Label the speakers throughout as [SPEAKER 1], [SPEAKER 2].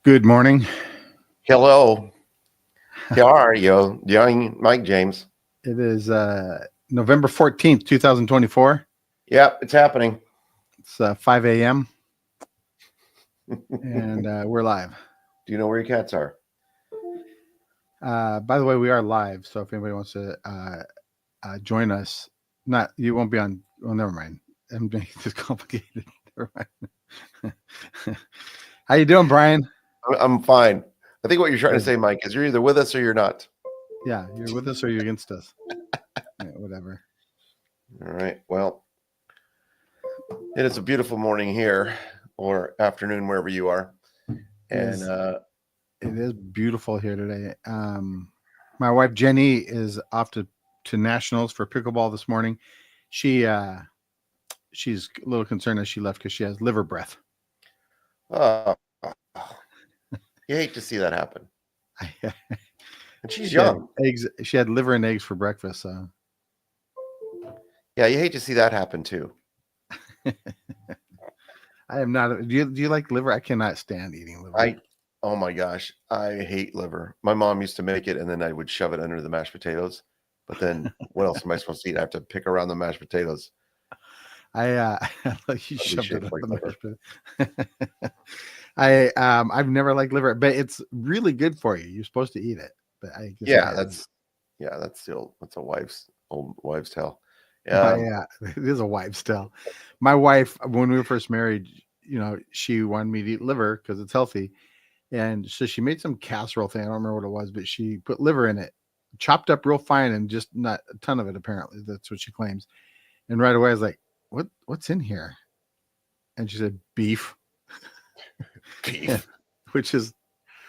[SPEAKER 1] Good morning.
[SPEAKER 2] Hello. How are you, young Mike James?
[SPEAKER 1] It is November 14th, 2024.
[SPEAKER 2] Yep, it's happening.
[SPEAKER 1] It's 5 a.m.
[SPEAKER 2] Do
[SPEAKER 1] and we're live.
[SPEAKER 2] you know where your cats are?
[SPEAKER 1] By the way, we are live. So if anybody wants to join us, you won't be on. Well, never mind. I'm making this complicated. Never mind. How you doing, Brian?
[SPEAKER 2] I'm fine. I think what you're trying to
[SPEAKER 1] Good.
[SPEAKER 2] say, Mike, is you're either with us or you're not.
[SPEAKER 1] Yeah, you're with us or you're against us. Yeah, whatever.
[SPEAKER 2] All right. Well, it is a beautiful morning here, or afternoon wherever you are, and
[SPEAKER 1] It is beautiful here today. My wife Jenny is off to nationals for pickleball this morning. She's a little concerned as she left because she has liver breath.
[SPEAKER 2] oh, you hate to see that happen. And she's
[SPEAKER 1] She had
[SPEAKER 2] young.
[SPEAKER 1] eggs. She had liver and eggs for breakfast.
[SPEAKER 2] Yeah, you hate to see that happen too.
[SPEAKER 1] I am not. Do you like liver? I cannot stand eating liver.
[SPEAKER 2] Oh my gosh, I hate liver. My mom used to make it, and then I would shove it under the mashed potatoes. But then, what else am I supposed to eat? I have to pick around the mashed potatoes.
[SPEAKER 1] Like you shoved it
[SPEAKER 2] Shaped
[SPEAKER 1] up
[SPEAKER 2] like
[SPEAKER 1] the
[SPEAKER 2] liver.
[SPEAKER 1] mashed I've never liked liver, but it's really good for you. You're supposed to eat it, but I guess
[SPEAKER 2] Yeah,
[SPEAKER 1] I
[SPEAKER 2] that's a old wives' tale.
[SPEAKER 1] it is a wife's tale. My wife, when we were first married, she wanted me to eat liver because it's healthy, and so she made some casserole thing. I don't remember what it was, but she put liver in it, chopped up real fine, and just not a ton of it. Apparently, that's what she claims. And right away, I was like, "What's in here?" And she said, "Beef,"
[SPEAKER 2] Beef.
[SPEAKER 1] which is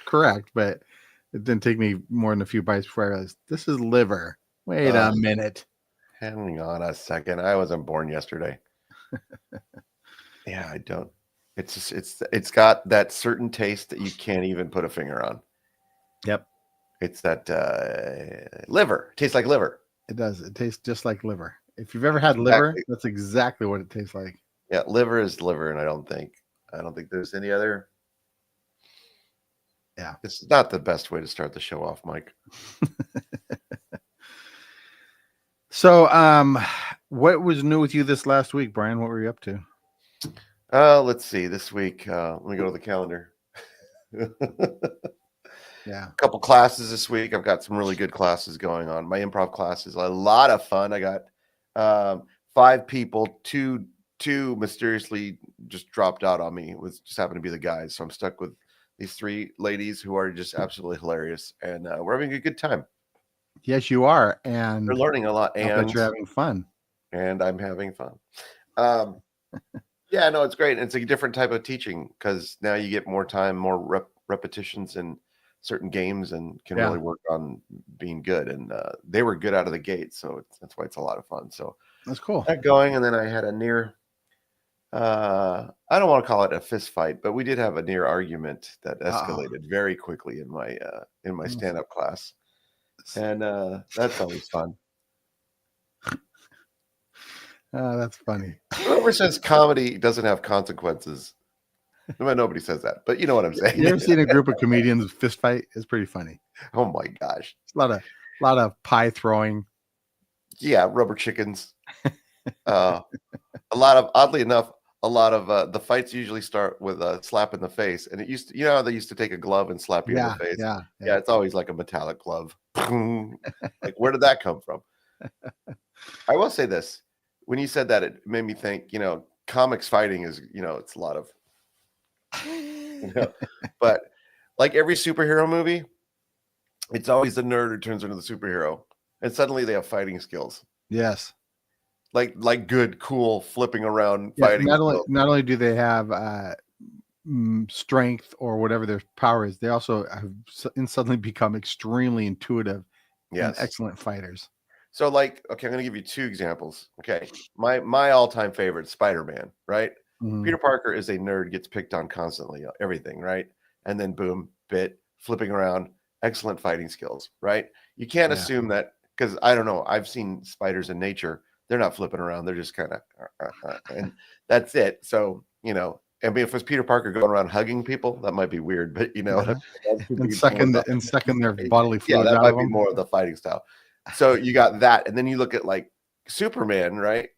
[SPEAKER 1] correct, but it didn't take me more than a few bites before I realized this is liver. Wait a minute.
[SPEAKER 2] Hang on a second. I wasn't born yesterday. Yeah, I don't. It's got that certain taste that you can't even put a finger on.
[SPEAKER 1] Yep.
[SPEAKER 2] It's that liver. It tastes like liver.
[SPEAKER 1] It does. It tastes just like liver. If you've ever had liver, that's exactly what it tastes like.
[SPEAKER 2] Yeah, liver is liver, and I don't think there's any other.
[SPEAKER 1] Yeah.
[SPEAKER 2] It's not the best way to start the show off, Mike.
[SPEAKER 1] So, what was new with you this last week, Brian? What were you up to?
[SPEAKER 2] Let's see. This week, let me go to the calendar.
[SPEAKER 1] Yeah.
[SPEAKER 2] A couple classes this week. I've got some really good classes going on. My improv class is a lot of fun. I got 5 people. Two mysteriously just dropped out on me. It was just happened to be the guys. So I'm stuck with these 3 ladies who are just absolutely hilarious. And we're having a good time.
[SPEAKER 1] Yes, you are. And
[SPEAKER 2] we're learning a lot. And
[SPEAKER 1] you're having fun.
[SPEAKER 2] And I'm having fun. Yeah, no, it's great. It's a different type of teaching because now you get more time, more repetitions in certain games, and can really work on being good. And they were good out of the gate, so that's why it's a lot of fun. So
[SPEAKER 1] that's cool.
[SPEAKER 2] That going, and then I had a near. I don't want to call it a fist fight, but we did have a near argument that escalated very quickly in my stand-up class, and that's always fun.
[SPEAKER 1] That's funny.
[SPEAKER 2] Whoever says comedy doesn't have consequences, nobody says that, but you know what I'm saying.
[SPEAKER 1] You ever seen a group of comedians fist fight? It's pretty funny.
[SPEAKER 2] Oh my gosh,
[SPEAKER 1] it's a lot of pie throwing.
[SPEAKER 2] Yeah, rubber chickens. A lot of, oddly enough, the fights usually start with a slap in the face, and it used to, how they used to take a glove and slap you in the face.
[SPEAKER 1] Yeah,
[SPEAKER 2] it's always like a metallic glove. Like, where did that come from? I will say this. When you said that, it made me think, comics fighting is, it's a lot of, but like every superhero movie, it's always the nerd who turns into the superhero, and suddenly they have fighting skills.
[SPEAKER 1] Yes.
[SPEAKER 2] Like good, cool, flipping around fighting.
[SPEAKER 1] Not only do they have strength or whatever their power is, they also have suddenly become extremely intuitive and excellent fighters.
[SPEAKER 2] So, like, okay, I'm going to give you 2 examples. Okay, my all-time favorite, Spider-Man, right? Mm-hmm. Peter Parker is a nerd, gets picked on constantly, everything, right? And then boom, flipping around, excellent fighting skills, right? You can't assume that, because I don't know, I've seen spiders in nature. They're not flipping around. They're just kind of, and that's it. So, I mean, if it was Peter Parker going around hugging people, that might be weird, but you know what I
[SPEAKER 1] Yeah.
[SPEAKER 2] mean? That's
[SPEAKER 1] And
[SPEAKER 2] more
[SPEAKER 1] sucking their bodily
[SPEAKER 2] yeah,
[SPEAKER 1] fluids
[SPEAKER 2] that
[SPEAKER 1] out of
[SPEAKER 2] might be
[SPEAKER 1] them.
[SPEAKER 2] more of the fighting style. So you got that, and then you look at like Superman, right?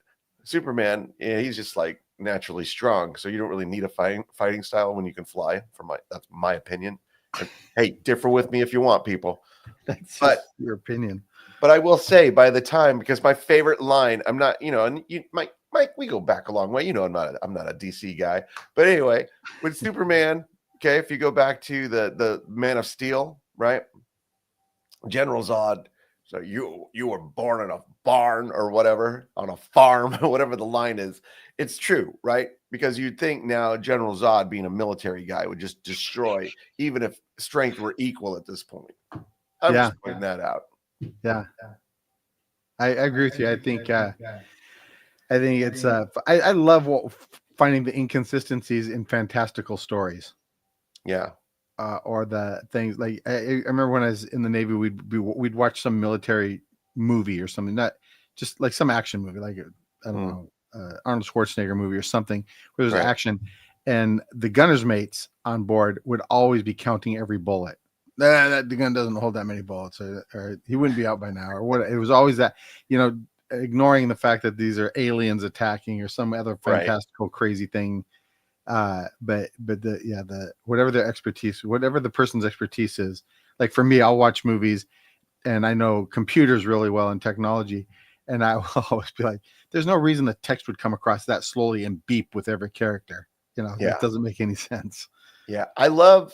[SPEAKER 2] Superman, yeah, he's just like naturally strong, so you don't really need a fighting style when you can fly. That's my opinion. And hey, differ with me if you want, people.
[SPEAKER 1] That's
[SPEAKER 2] But
[SPEAKER 1] just your opinion.
[SPEAKER 2] but I will say, by the time, because my favorite line, I'm not, you know, and you, Mike, we go back a long way. You know, I'm not a DC guy, but anyway, with Superman, okay, if you go back to the Man of Steel, right? General Zod. So you were born in a barn or whatever, on a farm, whatever the line is. It's true, right? Because you'd think now General Zod, being a military guy, would just destroy, even if strength were equal at this point. I'm
[SPEAKER 1] Yeah,
[SPEAKER 2] just pointing that out.
[SPEAKER 1] yeah. I agree with you. I think it's I love finding the inconsistencies in fantastical stories.
[SPEAKER 2] Yeah.
[SPEAKER 1] Or the things like I remember when I was in the Navy, we'd watch some military movie or something, not just like some action movie, like I don't know, Arnold Schwarzenegger movie or something where there's
[SPEAKER 2] Right.
[SPEAKER 1] action, and the gunner's mates on board would always be counting every bullet. The gun doesn't hold that many bullets, or he wouldn't be out by now, or what. It was always that, ignoring the fact that these are aliens attacking or some other
[SPEAKER 2] Right.
[SPEAKER 1] fantastical crazy thing. But the whatever their expertise, whatever the person's expertise is, like for me, I'll watch movies and I know computers really well and technology, and I will always be like, there's no reason the text would come across that slowly and beep with every character.
[SPEAKER 2] Yeah.
[SPEAKER 1] That doesn't make any sense.
[SPEAKER 2] Yeah. Anytime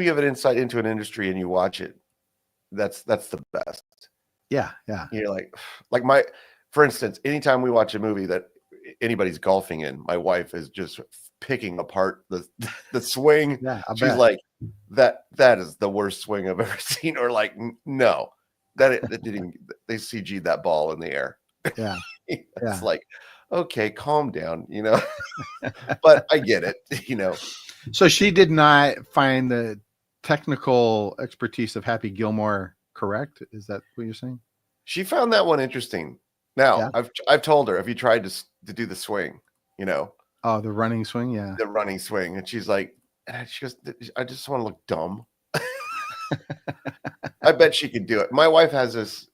[SPEAKER 2] you have an insight into an industry and you watch it, that's the best.
[SPEAKER 1] Yeah.
[SPEAKER 2] You're for instance, anytime we watch a movie that anybody's golfing in, my wife is just picking apart the swing.
[SPEAKER 1] Yeah,
[SPEAKER 2] She's bet. Like, that is the worst swing I've ever seen. Or like, no, that didn't. They CG'd that ball in the air.
[SPEAKER 1] Yeah,
[SPEAKER 2] it's like, okay, calm down, But I get it,
[SPEAKER 1] So she did not find the technical expertise of Happy Gilmore correct. Is that what you're saying?
[SPEAKER 2] She found that one interesting. Now, I've told her, have you tried to do the swing?
[SPEAKER 1] Oh, the running swing, yeah.
[SPEAKER 2] The running swing. And she's like, she goes, I just want to look dumb. I bet she could do it. My wife has this,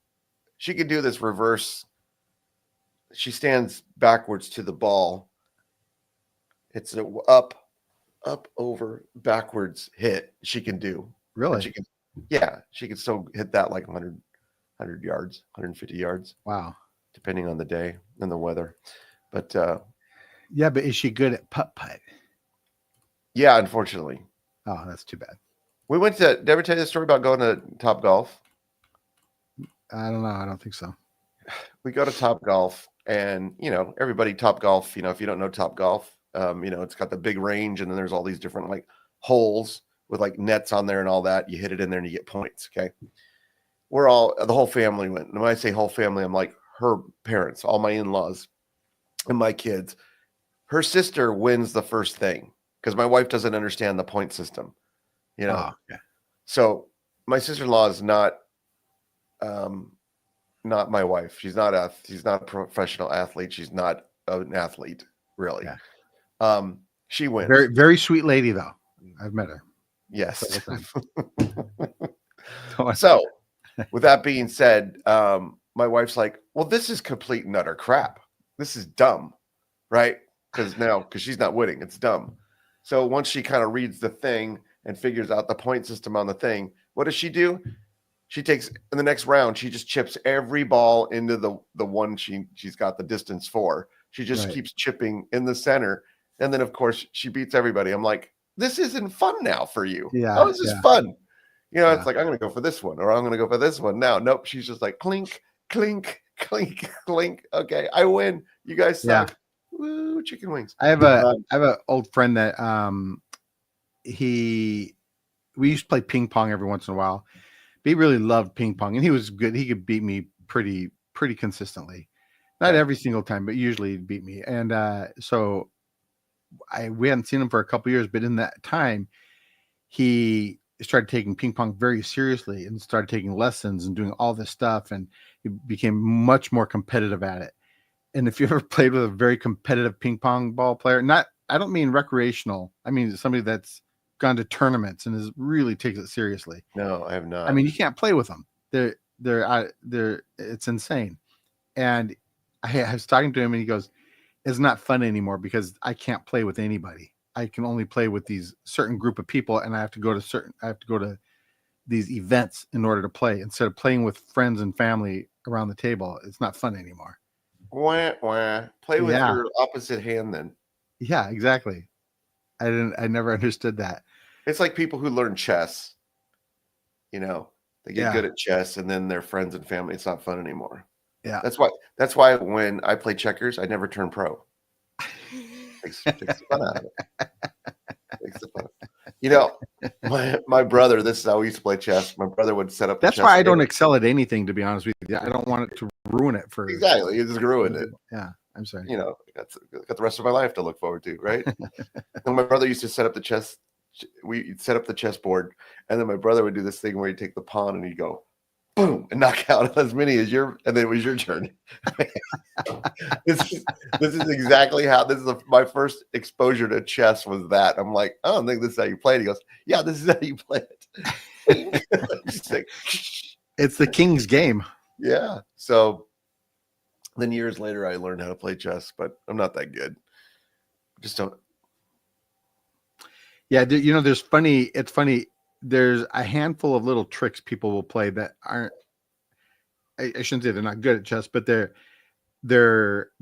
[SPEAKER 2] she could do this reverse. She stands backwards to the ball. It's a up, over, backwards hit she can do.
[SPEAKER 1] Really?
[SPEAKER 2] She can still hit that like 100 yards, 150 yards.
[SPEAKER 1] Wow.
[SPEAKER 2] Depending on the day and the weather. But
[SPEAKER 1] yeah, but is she good at putt?
[SPEAKER 2] Yeah, unfortunately.
[SPEAKER 1] Oh, that's too bad.
[SPEAKER 2] We went to, did I ever tell you the story about going to Top Golf?
[SPEAKER 1] I don't know. I don't think so.
[SPEAKER 2] We go to Top Golf and, everybody Top Golf, if you don't know Top Golf, it's got the big range and then there's all these different like holes with like nets on there and all that. You hit it in there and you get points. Okay. The whole family went. And when I say whole family, I'm like her parents, all my in-laws and my kids. Her sister wins the first thing because my wife doesn't understand the point system,
[SPEAKER 1] Oh, okay.
[SPEAKER 2] So my sister-in-law is not my wife. She's not a professional athlete. She's not an athlete, really. Yeah. She wins.
[SPEAKER 1] Very, very sweet lady, though. I've met her.
[SPEAKER 2] Yes. So, with that being said, my wife's like, well, this is complete and utter crap. This is dumb, right? Because she's not winning. It's dumb. So once she kind of reads the thing and figures out the point system on the thing, what does she do? She takes, in the next round, she just chips every ball into the one she's got the distance for. She just keeps chipping in the center. And then, of course, she beats everybody. I'm like, this isn't fun now for you.
[SPEAKER 1] Yeah.
[SPEAKER 2] How is this fun? It's like, I'm going to go for this one or I'm going to go for this one. Now, nope. She's just like clink, clink, clink, clink. Okay, I win. You guys suck. Woo, chicken wings.
[SPEAKER 1] I have an old friend that we used to play ping pong every once in a while. But he really loved ping pong and he was good. He could beat me pretty consistently. Not every single time, but usually he'd beat me. And so we hadn't seen him for a couple of years, but in that time he started taking ping pong very seriously and started taking lessons and doing all this stuff. And he became much more competitive at it. And if you ever played with a very competitive ping pong ball player, not I don't mean recreational. I mean somebody that's gone to tournaments and is really takes it seriously.
[SPEAKER 2] No, I have
[SPEAKER 1] I
[SPEAKER 2] not.
[SPEAKER 1] mean, you can't play with them. They're it's insane. And I was talking to him, and he goes, "It's not fun anymore because I can't play with anybody. I can only play with these certain group of people, and I have to go to these events in order to play instead of playing with friends and family around the table. It's not fun anymore."
[SPEAKER 2] Wah, wah. Play with
[SPEAKER 1] Yeah,
[SPEAKER 2] your opposite hand then.
[SPEAKER 1] yeah, exactly. I never understood that.
[SPEAKER 2] It's like people who learn chess, you know, they get
[SPEAKER 1] Yeah,
[SPEAKER 2] good at chess and then their friends and family, it's not fun anymore.
[SPEAKER 1] yeah.
[SPEAKER 2] That's why when I play checkers, I never turn pro. Takes the fun out of it. Takes the fun. You know, my brother, this is how we used to play chess. My brother would set up the
[SPEAKER 1] That's
[SPEAKER 2] chess
[SPEAKER 1] why I don't
[SPEAKER 2] board.
[SPEAKER 1] excel at anything, to be honest with you. I don't want it to ruin it for
[SPEAKER 2] Exactly. You just ruined
[SPEAKER 1] other
[SPEAKER 2] it.
[SPEAKER 1] people. Yeah, I'm sorry.
[SPEAKER 2] You know, got the rest of my life to look forward to, right? And my brother used to set up the chess. We'd set up the chessboard, and then my brother would do this thing where he'd take the pawn and he'd go, boom, and knock out as many as and then it was your turn. this is exactly how my first exposure to chess was that. I'm like, I don't think this is how you play it. He goes, yeah, this is how you play it. Just like,
[SPEAKER 1] It's the king's game.
[SPEAKER 2] yeah. So then years later, I learned how to play chess, but I'm not that good. Just don't.
[SPEAKER 1] Yeah, it's funny. There's a handful of little tricks people will play that aren't. I shouldn't say they're not good at chess, but there's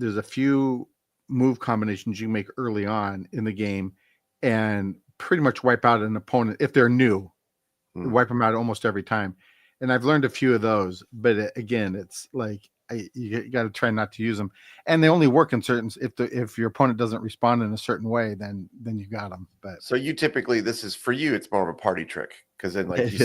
[SPEAKER 1] a few move combinations you make early on in the game, and pretty much wipe out an opponent if they're new. Wipe them out almost every time. And I've learned a few of those, but again, it's like you got to try not to use them, and they only work in certain. If your opponent doesn't respond in a certain way, then you got them. But
[SPEAKER 2] so you typically, this is for you, it's more of a party trick because then like you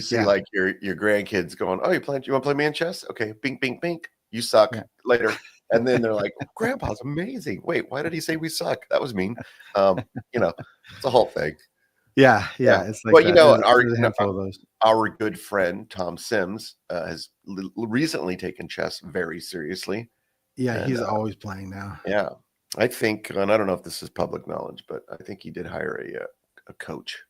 [SPEAKER 2] see
[SPEAKER 1] yeah.
[SPEAKER 2] like your grandkids going, oh, you want to play man chess? Okay, bink bink bink. You suck later, and then they're like, Grandpa's amazing. Wait, why did he say we suck? That was mean. It's a whole thing.
[SPEAKER 1] Yeah. It's like
[SPEAKER 2] well,
[SPEAKER 1] that. There's a handful of those.
[SPEAKER 2] Our good friend Tom Sims has recently taken chess very seriously.
[SPEAKER 1] Yeah,
[SPEAKER 2] and,
[SPEAKER 1] he's always playing now.
[SPEAKER 2] Yeah, I think, and I don't know if this is public knowledge, but I think he did hire a coach.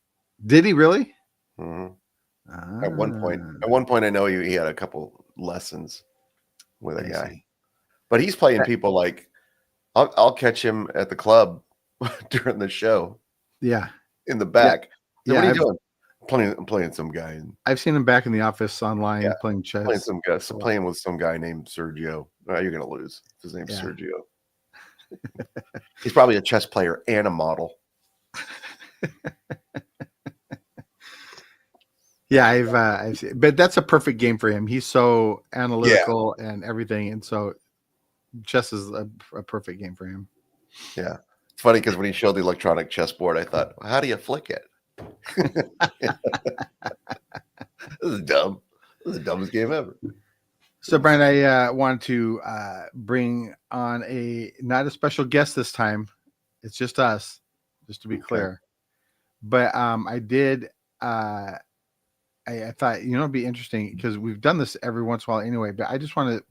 [SPEAKER 1] Did he really?
[SPEAKER 2] Mm-hmm. At one point, I know he had a couple lessons with a guy, but he's playing people like I'll catch him at the club during the show.
[SPEAKER 1] Yeah,
[SPEAKER 2] in the back.
[SPEAKER 1] Yeah,
[SPEAKER 2] what are you doing? I'm playing some guy.
[SPEAKER 1] I've seen him back in the office online playing chess.
[SPEAKER 2] Playing with some guy named Sergio. Oh, you're gonna lose. His name's Sergio. He's probably a chess player and a model.
[SPEAKER 1] Yeah, I've seen, but that's a perfect game for him. He's so analytical and everything, and so chess is a perfect game for him.
[SPEAKER 2] Yeah, it's funny because when he showed the electronic chessboard, I thought, well, how do you flick it? This is dumb. This is the dumbest game ever.
[SPEAKER 1] So, Brian, I want to bring on not a special guest this time. It's just us, just to be clear. But I did. I thought it'd be interesting because we've done this every once in a while anyway. But I just want to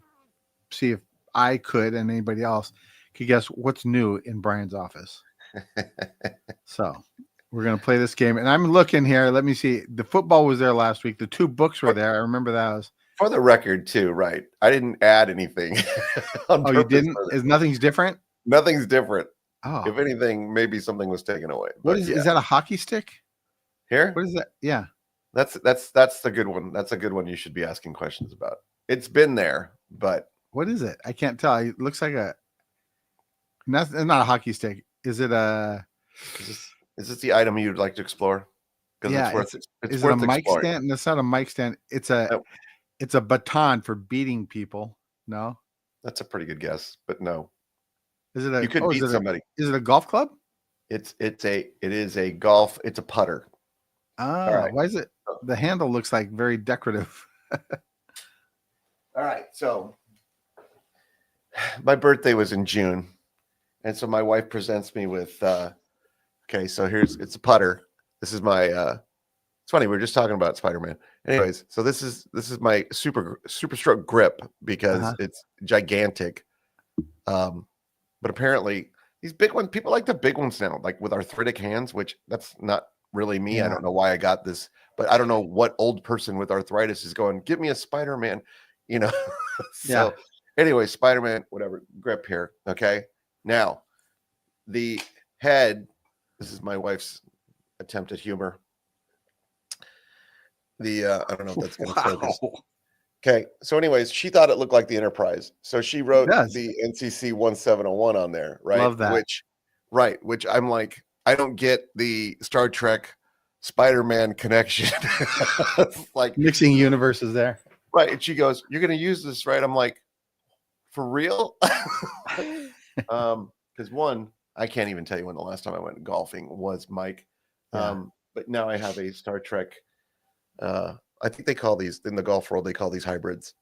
[SPEAKER 1] see if I could and anybody else could guess what's new in Brian's office. So we're gonna play this game, and I'm looking here. Let me see. The football was there last week. The 2 books were there. I remember those.
[SPEAKER 2] For the record, too, right? I didn't add anything.
[SPEAKER 1] Oh, you didn't? Nothing's different?
[SPEAKER 2] Nothing's different.
[SPEAKER 1] Oh.
[SPEAKER 2] If anything, maybe something was taken away.
[SPEAKER 1] What is that a hockey stick?
[SPEAKER 2] Here?
[SPEAKER 1] What is that? Yeah.
[SPEAKER 2] That's the good one. That's a good one you should be asking questions about. It's been there, but
[SPEAKER 1] what is it? I can't tell. It looks like not a hockey stick. Is it a
[SPEAKER 2] is this the item you'd like to explore?
[SPEAKER 1] Yeah,
[SPEAKER 2] it's
[SPEAKER 1] is
[SPEAKER 2] worth
[SPEAKER 1] it a mic
[SPEAKER 2] exploring.
[SPEAKER 1] stand? It's not a mic stand. It's a baton for beating people. No,
[SPEAKER 2] that's a pretty good guess, but no.
[SPEAKER 1] Is it
[SPEAKER 2] you could beat somebody?
[SPEAKER 1] Is it a golf club?
[SPEAKER 2] It is a golf. It's a putter.
[SPEAKER 1] Oh, right. Why is it? The handle looks like very decorative.
[SPEAKER 2] All right, so my birthday was in June, and so my wife presents me with. Okay, so it's a putter. This is my. It's funny, we were just talking about Spider-Man. Anyways, so this is my super stroke grip because it's gigantic. But apparently These big ones, people like the big ones now, like with arthritic hands, which that's not really me. I
[SPEAKER 1] Yeah.
[SPEAKER 2] don't know why I got this, but I don't know what old person with arthritis is going, give me a Spider-Man, you know?
[SPEAKER 1] Yeah.
[SPEAKER 2] So anyway, Spider-Man, whatever, grip here. Okay. Now the head, this is my wife's attempt at humor. I don't know if that's going to focus.
[SPEAKER 1] Wow.
[SPEAKER 2] Okay. So anyways, she thought it looked like the Enterprise. So she
[SPEAKER 1] It
[SPEAKER 2] wrote
[SPEAKER 1] does.
[SPEAKER 2] the NCC 1701 on there, right?
[SPEAKER 1] Love that.
[SPEAKER 2] Which I'm like, I don't get the Star Trek Spider-Man connection. Like,
[SPEAKER 1] Mixing universes there.
[SPEAKER 2] right. And she goes, "You're going to use this, right?" I'm like, "For real?" Because one, I can't even tell you when the last time I went golfing was, Mike.
[SPEAKER 1] Yeah.
[SPEAKER 2] But now I have a Star Trek. I think they call these in the golf world. They call these hybrids.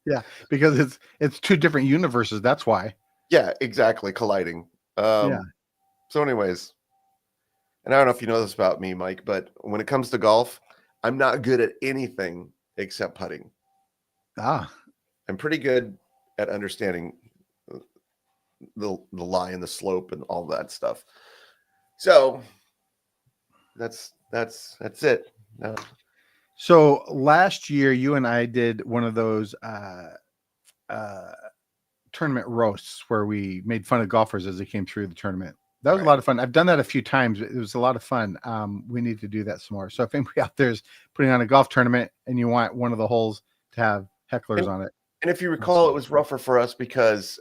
[SPEAKER 1] Yeah, because it's two different universes. That's why.
[SPEAKER 2] Yeah, exactly. Colliding.
[SPEAKER 1] Yeah.
[SPEAKER 2] So, anyways, and I don't know if you know this about me, Mike, but when it comes to golf, I'm not good at anything except putting.
[SPEAKER 1] Ah.
[SPEAKER 2] I'm pretty good at understanding the lie and the slope and all that stuff. So that's it.
[SPEAKER 1] So last year, you and I did one of those tournament roasts where we made fun of golfers as they came through the tournament. That was a lot of fun. I've done that a few times. It was a lot of fun. We need to do that some more. So if anybody out there is putting on a golf tournament and you want one of the holes to have hecklers on it.
[SPEAKER 2] And if you recall, it was rougher for us because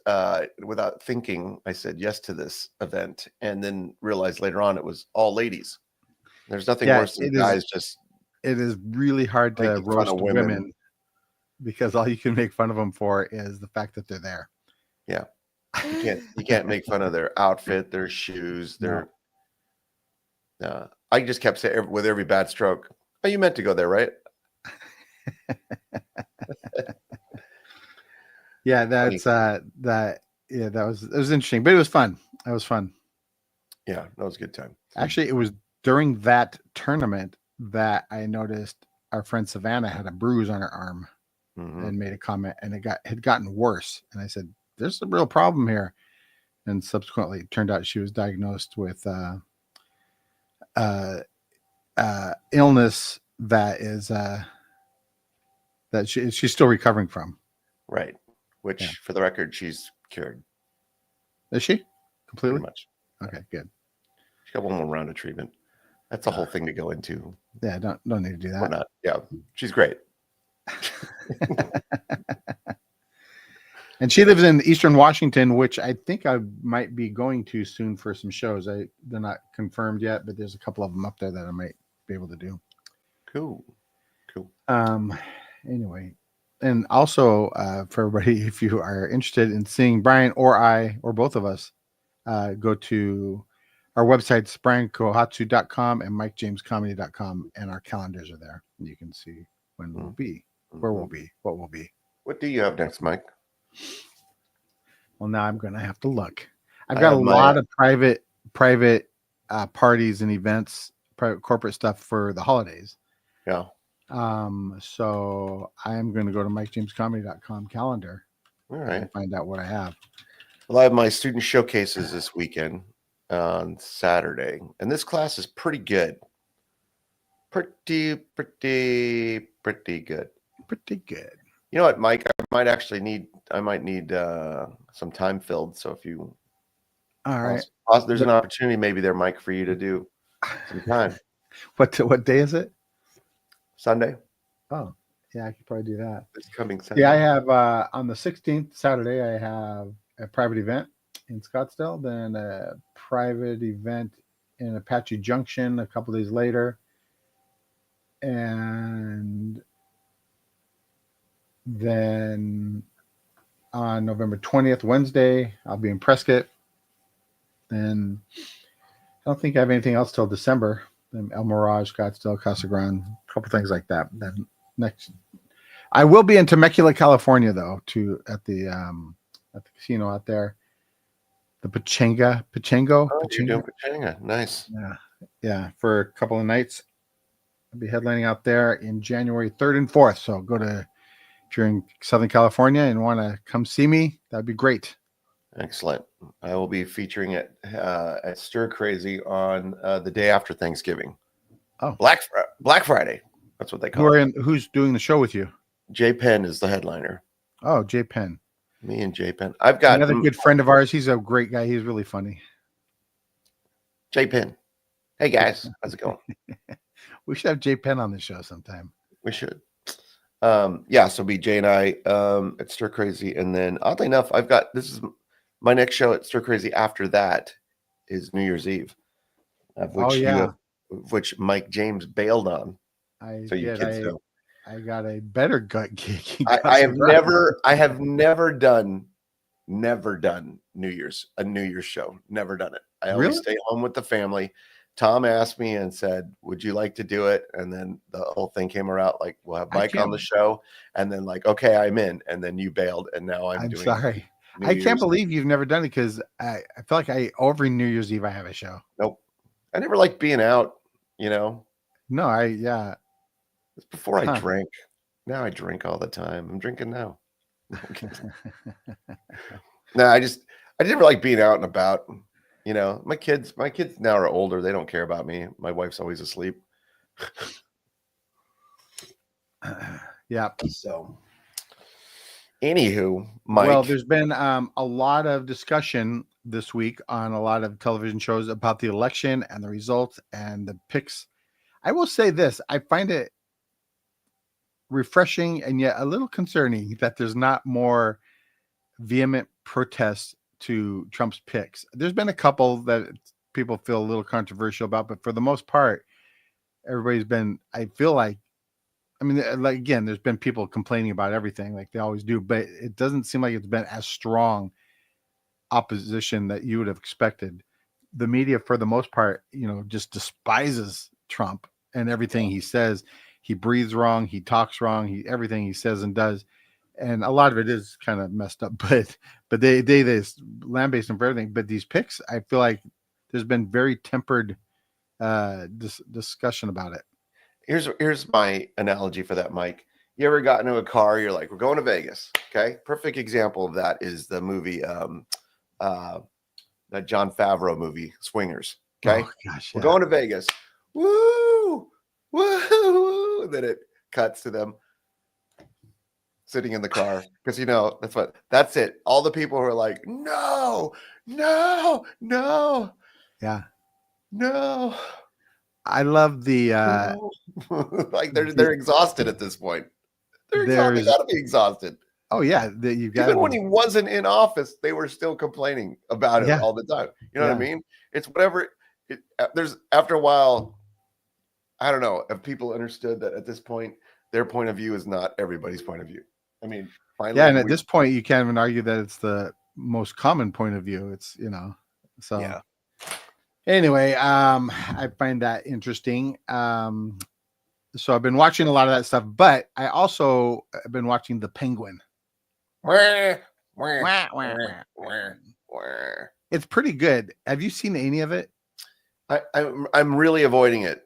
[SPEAKER 2] without thinking, I said yes to this event and then realized later on it was all ladies. There's nothing worse than guys just.
[SPEAKER 1] It is really hard to roast women because all you can make fun of them for is the fact that they're there.
[SPEAKER 2] Yeah. You can't make fun of their outfit, their shoes, their. I just kept saying with every bad stroke, "Oh, you meant to go there, right?"
[SPEAKER 1] Yeah, that's that. Yeah, it was interesting, but it was fun. It was fun.
[SPEAKER 2] Yeah, that was a good time.
[SPEAKER 1] Actually, it was during that tournament that I noticed our friend Savannah had a bruise on her arm and made a comment, and it had gotten worse. And I said, "There's a real problem here." And subsequently, it turned out she was diagnosed with illness that is that she's still recovering from.
[SPEAKER 2] Right. Which, for the record, she's cured.
[SPEAKER 1] Is she completely?
[SPEAKER 2] Pretty much.
[SPEAKER 1] Okay, good.
[SPEAKER 2] She got one more round of treatment. That's a whole thing to go into.
[SPEAKER 1] Yeah, don't need to do that.
[SPEAKER 2] We're not. Yeah, she's great.
[SPEAKER 1] And she lives in Eastern Washington, which I think I might be going to soon for some shows. They're not confirmed yet, but there's a couple of them up there that I might be able to do.
[SPEAKER 2] Cool.
[SPEAKER 1] Anyway, and also for everybody, if you are interested in seeing Brian or I or both of us, go to our websites, briankohatsu.com and mikejamescomedy.com, and our calendars are there. And you can see when we'll be, where we'll be, what we'll be.
[SPEAKER 2] What do you have next, Mike?
[SPEAKER 1] Well, now I'm going to have to look. I've got a lot of private parties and events, private corporate stuff for the holidays.
[SPEAKER 2] Yeah.
[SPEAKER 1] So I am going to go to mikejamescomedy.com calendar.
[SPEAKER 2] All right.
[SPEAKER 1] And find out what I have.
[SPEAKER 2] Well, I have my student showcases this weekend on Saturday, and this class is pretty good. Pretty good.
[SPEAKER 1] Pretty good.
[SPEAKER 2] You know what, Mike? I might need some time filled. So if you,
[SPEAKER 1] all right,
[SPEAKER 2] there's an opportunity maybe there, Mike, for you to do some time.
[SPEAKER 1] What day is it?
[SPEAKER 2] Sunday.
[SPEAKER 1] Oh, yeah, I could probably do that.
[SPEAKER 2] It's coming Sunday.
[SPEAKER 1] Yeah, I have on the 16th, Saturday, I have a private event in Scottsdale, then a private event in Apache Junction a couple days later. And then on November 20th, Wednesday, I'll be in Prescott. And I don't think I have anything else till December. Then El Mirage, Scottsdale, Casa Grande, a couple things like that. Then next, I will be in Temecula, California, though, at the casino out there. The Pachango.
[SPEAKER 2] Oh, you're doing Pachanga. Nice.
[SPEAKER 1] Yeah, for a couple of nights. I'll be headlining out there in January 3rd and 4th. So if you're in Southern California and want to come see me, that'd be great.
[SPEAKER 2] Excellent. I will be featuring it at Stir Crazy on the day after Thanksgiving.
[SPEAKER 1] Oh,
[SPEAKER 2] Black Friday. That's what they
[SPEAKER 1] who
[SPEAKER 2] call
[SPEAKER 1] are
[SPEAKER 2] it.
[SPEAKER 1] in? Who's doing the show with you?
[SPEAKER 2] Jay Penn is the headliner.
[SPEAKER 1] Oh, Jay Penn,
[SPEAKER 2] Me and Jay Penn. I've got
[SPEAKER 1] another good friend of ours. He's a great guy. He's really funny.
[SPEAKER 2] Jay Penn. Hey guys, how's it going?
[SPEAKER 1] We should have Jay Penn on the show sometime.
[SPEAKER 2] We should. Yeah, so be Jay and I at Stir Crazy, and then oddly enough, this is my next show at Stir Crazy. After that is New Year's Eve, of
[SPEAKER 1] Oh
[SPEAKER 2] which
[SPEAKER 1] yeah,
[SPEAKER 2] which Mike James bailed on.
[SPEAKER 1] I
[SPEAKER 2] So you
[SPEAKER 1] did.
[SPEAKER 2] kids know.
[SPEAKER 1] I got a better gut gig. He
[SPEAKER 2] I,
[SPEAKER 1] got
[SPEAKER 2] I have
[SPEAKER 1] some right.
[SPEAKER 2] I have never done New Year's show. Never done it. I always
[SPEAKER 1] Really?
[SPEAKER 2] stay home with the family. Tom asked me and said, "Would you like to do it?" And then the whole thing came around like, "We'll have
[SPEAKER 1] I
[SPEAKER 2] Mike on
[SPEAKER 1] can't.
[SPEAKER 2] the show," and then like, "Okay, I'm in." And then you bailed, and now I'm
[SPEAKER 1] I'm
[SPEAKER 2] doing
[SPEAKER 1] sorry.
[SPEAKER 2] New
[SPEAKER 1] I can't
[SPEAKER 2] Year's.
[SPEAKER 1] believe you've never done it because I feel like every New Year's Eve I have a show.
[SPEAKER 2] Nope. I never liked being out. You know,
[SPEAKER 1] No, yeah.
[SPEAKER 2] it's before I
[SPEAKER 1] Huh.
[SPEAKER 2] drank. Now I drink all the time. I'm drinking now. No, I never like being out and about. You know, my kids now are older. They don't care about me. My wife's always asleep.
[SPEAKER 1] Yeah.
[SPEAKER 2] So, anywho, Mike.
[SPEAKER 1] Well, there's been a lot of discussion this week on a lot of television shows about the election and the results and the picks. I will say this: I find it refreshing and yet a little concerning that there's not more vehement protests to Trump's picks. There's been a couple that people feel a little controversial about, but for the most part, everybody's been, I feel like, I mean, like, again, there's been people complaining about everything like they always do, but it doesn't seem like it's been as strong opposition that you would have expected. The media, for the most part, just despises Trump and everything he says. He breathes wrong. He talks wrong. Everything he says and does. And a lot of it is kind of messed up, but they lambaste him for everything. But these picks, I feel like there's been very tempered discussion about it.
[SPEAKER 2] Here's my analogy for that, Mike. You ever got into a car? You're like, we're going to Vegas. Okay, perfect example of that is the movie, that John Favreau movie, Swingers. Okay,
[SPEAKER 1] Oh gosh,
[SPEAKER 2] we're going to Vegas. Woo, woo, woo. Then it cuts to them sitting in the car because that's it. All the people who are like, no, no, no,
[SPEAKER 1] yeah.
[SPEAKER 2] no.
[SPEAKER 1] I love the
[SPEAKER 2] No. Like they're exhausted at this point. They got to be exhausted.
[SPEAKER 1] Oh yeah, you got
[SPEAKER 2] even when he wasn't in office, they were still complaining about it all the time. You know what I mean? It's whatever. There's after a while. I don't know if people understood that at this point, their point of view is not everybody's point of view. I mean, finally,
[SPEAKER 1] and at this point, you can't even argue that it's the most common point of view. It's so.
[SPEAKER 2] Yeah.
[SPEAKER 1] Anyway, I find that interesting. So I've been watching a lot of that stuff, but I also have been watching The Penguin. It's pretty good. Have you seen any of it?
[SPEAKER 2] I'm really avoiding it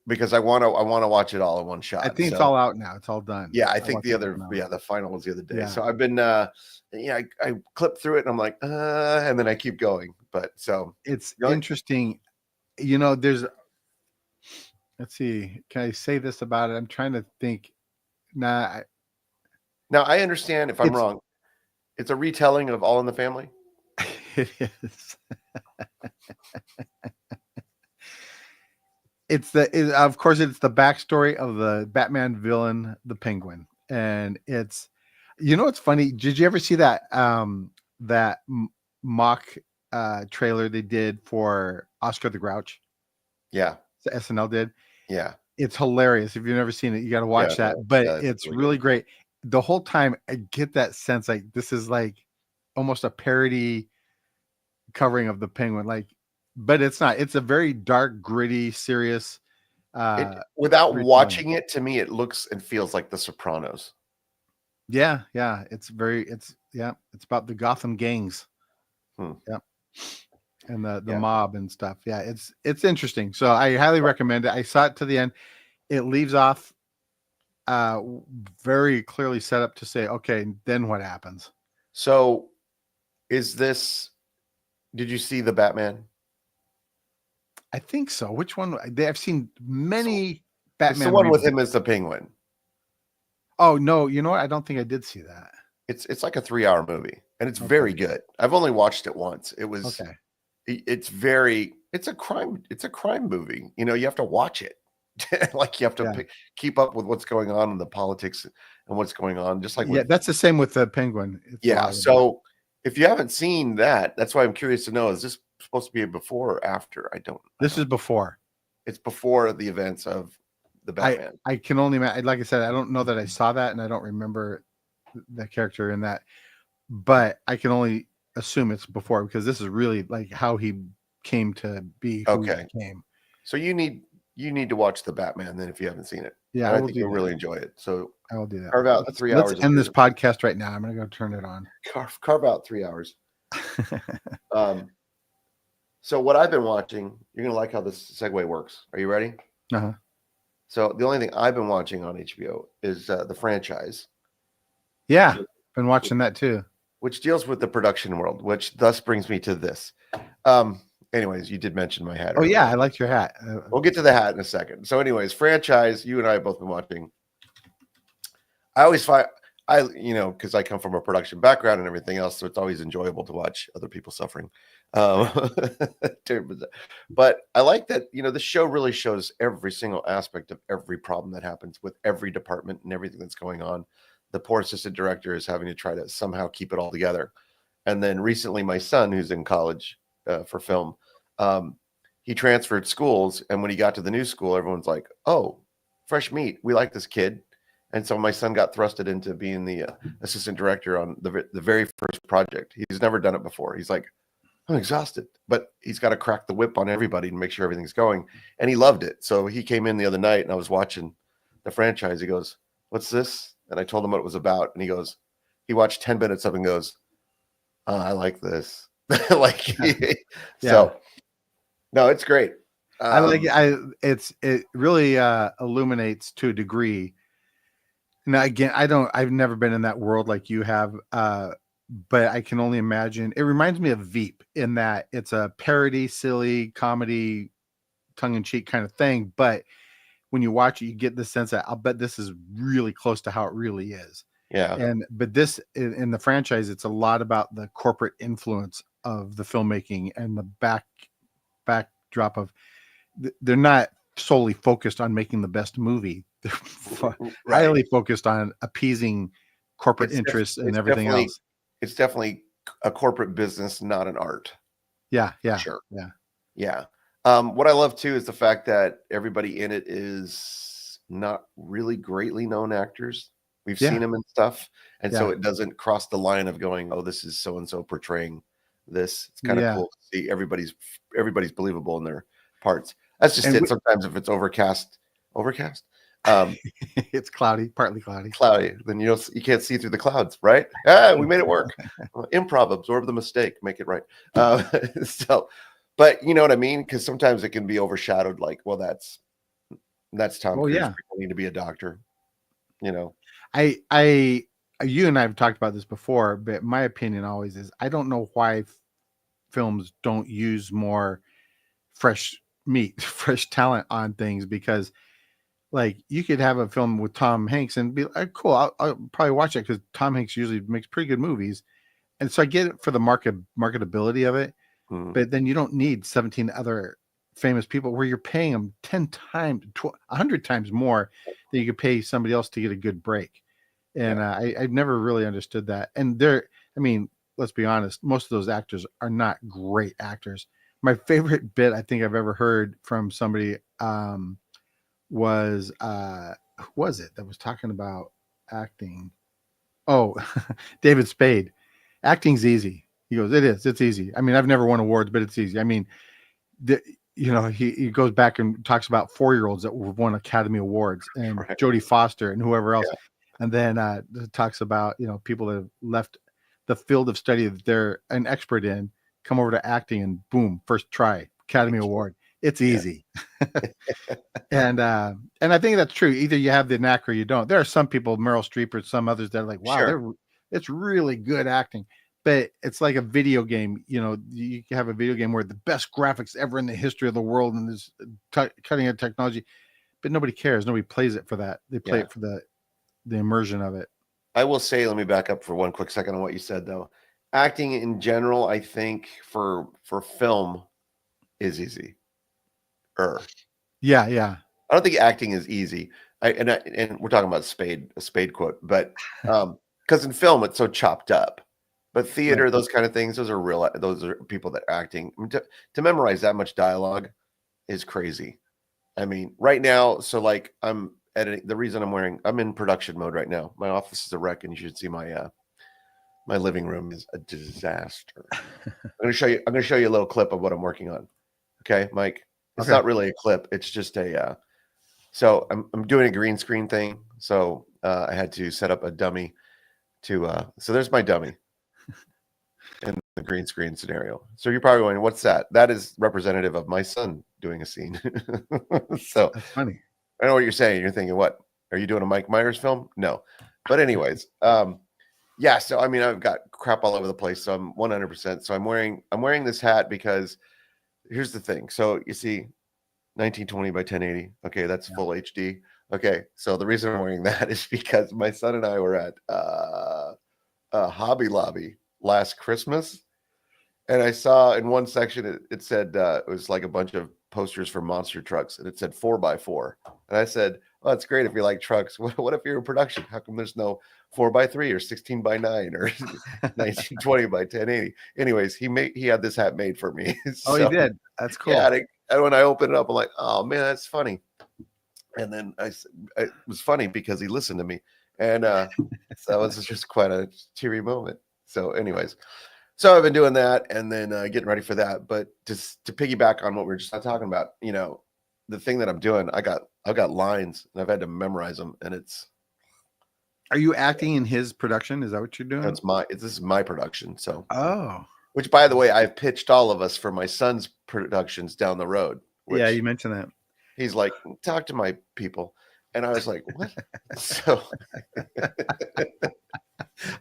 [SPEAKER 2] because I want to watch it all in one shot.
[SPEAKER 1] I think it's all out now. It's all done.
[SPEAKER 2] Yeah, I think the final was the other day.
[SPEAKER 1] Yeah.
[SPEAKER 2] So I've been I clipped through it and I'm like, and then I keep going. But so
[SPEAKER 1] it's interesting. Let's see. Can I say this about it? I'm trying to think. Now
[SPEAKER 2] I understand if I'm wrong. It's a retelling of All in the Family.
[SPEAKER 1] It is. Of course, it's the backstory of the Batman villain, the Penguin, and it's, it's funny. Did you ever see that that mock trailer they did for Oscar the Grouch?
[SPEAKER 2] Yeah,
[SPEAKER 1] the SNL did.
[SPEAKER 2] Yeah,
[SPEAKER 1] it's hilarious. If you've never seen it, you got to watch that. But it's really great. The whole time, I get that sense like this is like almost a parody covering of the Penguin, but it's not. It's a very dark, gritty, serious.
[SPEAKER 2] Without watching it, to me, it looks and feels like The Sopranos.
[SPEAKER 1] Yeah. It's about the Gotham gangs. Yeah, and the mob and stuff. Yeah, it's interesting. So I highly recommend it. I saw it to the end. It leaves off very clearly set up to say, okay, then what happens?
[SPEAKER 2] So is this Did you see the Batman?
[SPEAKER 1] I think so. Which one? I've seen
[SPEAKER 2] So
[SPEAKER 1] many
[SPEAKER 2] it's the
[SPEAKER 1] Batman
[SPEAKER 2] one with
[SPEAKER 1] reboots.
[SPEAKER 2] him as the Penguin.
[SPEAKER 1] Oh no, you know what? I don't think I did see that.
[SPEAKER 2] It's like a 3-hour movie, and it's
[SPEAKER 1] Okay.
[SPEAKER 2] very good. I've only watched it once.
[SPEAKER 1] Okay.
[SPEAKER 2] It's a crime movie. You know, you have to watch it. Like you have to
[SPEAKER 1] Yeah.
[SPEAKER 2] keep up with what's going on in the politics and what's going on, just like
[SPEAKER 1] Yeah,
[SPEAKER 2] with
[SPEAKER 1] that's the same with the Penguin. It's a
[SPEAKER 2] yeah.
[SPEAKER 1] lot of that.
[SPEAKER 2] So if you haven't seen that, that's why I'm curious to know, is this supposed to be a before or after? I
[SPEAKER 1] This
[SPEAKER 2] don't
[SPEAKER 1] is before.
[SPEAKER 2] it's before the events of the Batman.
[SPEAKER 1] I can only like I said, I don't know that I saw that, and I don't remember the character in that, but I can only assume it's before because this is really like how he came to be who he
[SPEAKER 2] Okay.
[SPEAKER 1] became.
[SPEAKER 2] So you need to watch the Batman then if you haven't seen it.
[SPEAKER 1] Yeah,
[SPEAKER 2] And
[SPEAKER 1] I
[SPEAKER 2] I
[SPEAKER 1] will
[SPEAKER 2] think
[SPEAKER 1] do
[SPEAKER 2] you'll
[SPEAKER 1] that.
[SPEAKER 2] really enjoy it. So
[SPEAKER 1] I will do that.
[SPEAKER 2] carve out 3
[SPEAKER 1] Let's
[SPEAKER 2] hours of
[SPEAKER 1] end this
[SPEAKER 2] your
[SPEAKER 1] podcast right now. I'm gonna go turn it on.
[SPEAKER 2] carve out 3 hours. Um, so what I've been watching, you're gonna like how this segue works. Are you ready?
[SPEAKER 1] Uh-huh.
[SPEAKER 2] So the only thing I've been watching on HBO is the franchise,
[SPEAKER 1] Yeah, been watching that too.
[SPEAKER 2] which deals with the production world, which thus brings me to this. Um, anyways, you did mention my hat
[SPEAKER 1] Oh yeah,
[SPEAKER 2] earlier.
[SPEAKER 1] I liked your hat.
[SPEAKER 2] We'll get to the hat in a second. So, anyways, franchise, you and I have both been watching. I always find because I come from a production background and everything else, so it's always enjoyable to watch other people suffering. Um, but I like that, the show really shows every single aspect of every problem that happens with every department and everything that's going on. The poor assistant director is having to try to somehow keep it all together. And then recently, my son, who's in college for film, um, he transferred schools. And when he got to the new school, everyone's like, oh, fresh meat. We like this kid. And so my son got thrusted into being the assistant director on the very first project. He's never done it before. He's like, I'm exhausted, but he's got to crack the whip on everybody and make sure everything's going. And he loved it. So he came in the other night and I was watching the franchise. He goes, what's this? And I told him what it was about. And he watched 10 minutes of it and goes, oh, I like this. Like,
[SPEAKER 1] Yeah.
[SPEAKER 2] so no, it's great.
[SPEAKER 1] I like it. It really illuminates to a degree. Now again, I've never been in that world like you have, but I can only imagine. It reminds me of Veep in that it's a parody, silly comedy, tongue-in-cheek kind of thing. But when you watch it, you get the sense that I'll bet this is really close to how it really is.
[SPEAKER 2] Yeah.
[SPEAKER 1] But this in the franchise, it's a lot about the corporate influence of the filmmaking and the backdrop of they're not solely focused on making the best movie. They're
[SPEAKER 2] Right.
[SPEAKER 1] highly focused on appeasing corporate interests and everything else.
[SPEAKER 2] It's definitely a corporate business, not an art.
[SPEAKER 1] Yeah.
[SPEAKER 2] Sure.
[SPEAKER 1] Yeah.
[SPEAKER 2] Yeah. What I love too is the fact that everybody in it is not really greatly known actors. We've
[SPEAKER 1] Yeah.
[SPEAKER 2] seen them and stuff, and so
[SPEAKER 1] Yeah.
[SPEAKER 2] it doesn't cross the line of going, "Oh, this is so and so portraying this." It's kind of
[SPEAKER 1] Yeah.
[SPEAKER 2] cool to see everybody's believable in their parts. That's just
[SPEAKER 1] And
[SPEAKER 2] it. Sometimes if it's overcast, um,
[SPEAKER 1] it's cloudy, partly cloudy.
[SPEAKER 2] cloudy, then you can't see through the clouds, right? We made it work. Improv, absorb the mistake, make it right. So, but you know what I mean? Because sometimes it can be overshadowed. Like, well, that's Tom
[SPEAKER 1] Oh
[SPEAKER 2] Cruise.
[SPEAKER 1] yeah.
[SPEAKER 2] People need to be a doctor. You know,
[SPEAKER 1] I you and I have talked about this before, but my opinion always is I don't know why films don't use more fresh meat, fresh talent on things because like you could have a film with Tom Hanks and be like, cool, I'll probably watch it because Tom Hanks usually makes pretty good movies. And so I get it for the marketability of it, but then you don't need 17 other famous people where you're paying them 10 times, 100 times more than you could pay somebody else to get a good break. And I've never really understood that. And I mean, let's be honest, most of those actors are not great actors. My favorite bit I think I've ever heard from somebody was who was it that was talking about acting? Oh, David Spade. Acting's easy. He goes, it's easy. I mean, I've never won awards, but it's easy. I mean, he goes back and talks about 4-year-olds that won Academy Awards and
[SPEAKER 2] right.
[SPEAKER 1] Jodie Foster and whoever else.
[SPEAKER 2] Yeah.
[SPEAKER 1] And then talks about, people that have left the field of study that they're an expert in, come over to acting and boom, first try, Academy Award. It's easy. And I think that's true. Either you have the knack or you don't. There are some people, Meryl Streep or some others that are like, wow,
[SPEAKER 2] Sure.
[SPEAKER 1] it's really good acting. but it's like a video game. You know, you can have a video game where the best graphics ever in the history of the world and this cutting edge technology, but nobody cares. Nobody plays it for that. They play
[SPEAKER 2] Yeah.
[SPEAKER 1] it for the immersion of it.
[SPEAKER 2] I will say, let me back up for one quick second on what you said though. Acting in general, I think for film is easy.
[SPEAKER 1] Yeah, yeah.
[SPEAKER 2] I don't think acting is easy. And we're talking about a spade quote, but because in film it's so chopped up. But theater,
[SPEAKER 1] Right.
[SPEAKER 2] those kind of things, those are people that are acting. I mean, to memorize that much dialogue is crazy. I mean, right now, so like I'm editing. The reason I'm in production mode right now. My office is a wreck, and you should see my living room is a disaster. I'm gonna show you. I'm gonna show you a little clip of what I'm working on. Okay, Mike. It's
[SPEAKER 1] Okay.
[SPEAKER 2] not really a clip. It's just a. So I'm doing a green screen thing. So I had to set up a dummy to. So there's my dummy in the green screen scenario. So you're probably going, "What's that?" That is representative of my son doing a scene. So
[SPEAKER 1] That's funny.
[SPEAKER 2] I know what you're saying. You're thinking, "What are you doing? A Mike Myers film?" No, but anyways, yeah. So I mean, I've got crap all over the place. So I'm 100%. So I'm wearing this hat because here's the thing. So you see, 1920 by 1080. Okay, that's
[SPEAKER 1] Yeah.
[SPEAKER 2] full HD. Okay, so the reason I'm wearing that is because my son and I were at Hobby Lobby last Christmas, and I saw in one section it said it was like a bunch of posters for monster trucks, and it said 4x4. And I said, "Oh, that's great if you like trucks. What if you're in production? How come there's no 4x3 or 16x9 or 1920 by 1080?" Anyways, he had this hat made for me.
[SPEAKER 1] Oh, he
[SPEAKER 2] So
[SPEAKER 1] did. That's cool.
[SPEAKER 2] yeah, and when I opened it up, I'm like, "Oh man, that's funny." And then it was funny because he listened to me, and so it was just quite a cheery moment. So, anyways, so I've been doing that, and then getting ready for that. But just to piggyback on what we are just talking about, the thing that I'm doing, I've got lines, and I've had to memorize them, and
[SPEAKER 1] Are you acting in his production? Is that what you're doing?
[SPEAKER 2] this is my production. So,
[SPEAKER 1] Oh,
[SPEAKER 2] which by the way, I've pitched all of us for my son's productions down the road. Which
[SPEAKER 1] yeah, you mentioned that.
[SPEAKER 2] he's like, "Talk to my people," and I was like, "What?" So.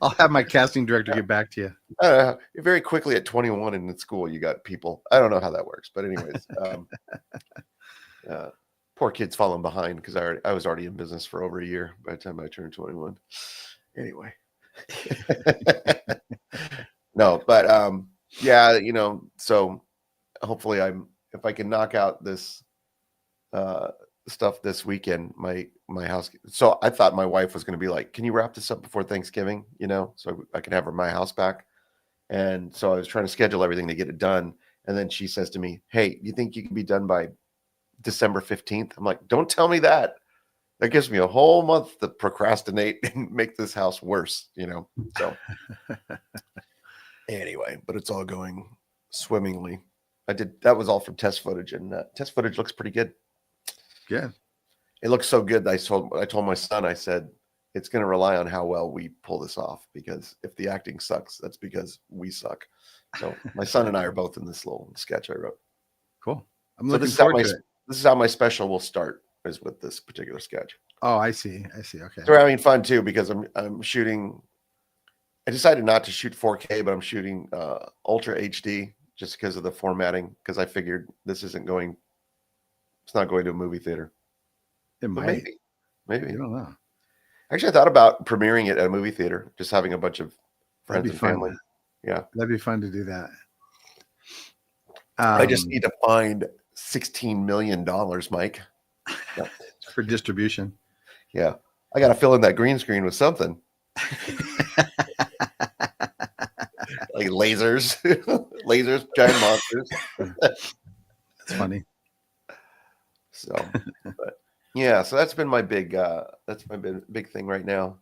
[SPEAKER 1] I'll have my casting director get back to you.
[SPEAKER 2] Very quickly at 21 and in school, you got people. I don't know how that works, but anyways, poor kids falling behind because I was already in business for over a year by the time I turned 21. Anyway, no, but yeah, so hopefully if I can knock out this stuff this weekend, my house. So I thought my wife was going to be like, "Can you wrap this up before Thanksgiving?" So I can have my house back. And so I was trying to schedule everything to get it done. And then she says to me, "Hey, you think you can be done by December 15th?" I'm like, "Don't tell me that. That gives me a whole month to procrastinate and make this house worse, So anyway, but it's all going swimmingly. That was all from test footage, and test footage looks pretty good.
[SPEAKER 1] Yeah.
[SPEAKER 2] It looks so good that I told my son, I said, it's going to rely on how well we pull this off, because if the acting sucks, that's because we suck. So my son and I are both in this little sketch I wrote.
[SPEAKER 1] Cool. I'm
[SPEAKER 2] So
[SPEAKER 1] looking forward to it.
[SPEAKER 2] this is how my special will start, is with this particular sketch.
[SPEAKER 1] Oh, I see. Okay.
[SPEAKER 2] So we're having fun too, because I'm shooting. I decided not to shoot 4K, but I'm shooting Ultra HD just because of the formatting. Because I figured it's not going to a movie theater.
[SPEAKER 1] It
[SPEAKER 2] But
[SPEAKER 1] might.
[SPEAKER 2] maybe.
[SPEAKER 1] I don't know.
[SPEAKER 2] Actually, I thought about premiering it at a movie theater, just having a bunch of friends and family. Yeah,
[SPEAKER 1] That'd be fun to do that.
[SPEAKER 2] I just need to find $16 million, Mike. Yeah.
[SPEAKER 1] For distribution.
[SPEAKER 2] Yeah, I got to fill in that green screen with something. Like lasers, giant monsters.
[SPEAKER 1] That's funny.
[SPEAKER 2] So, but yeah, so that's been my big thing right now.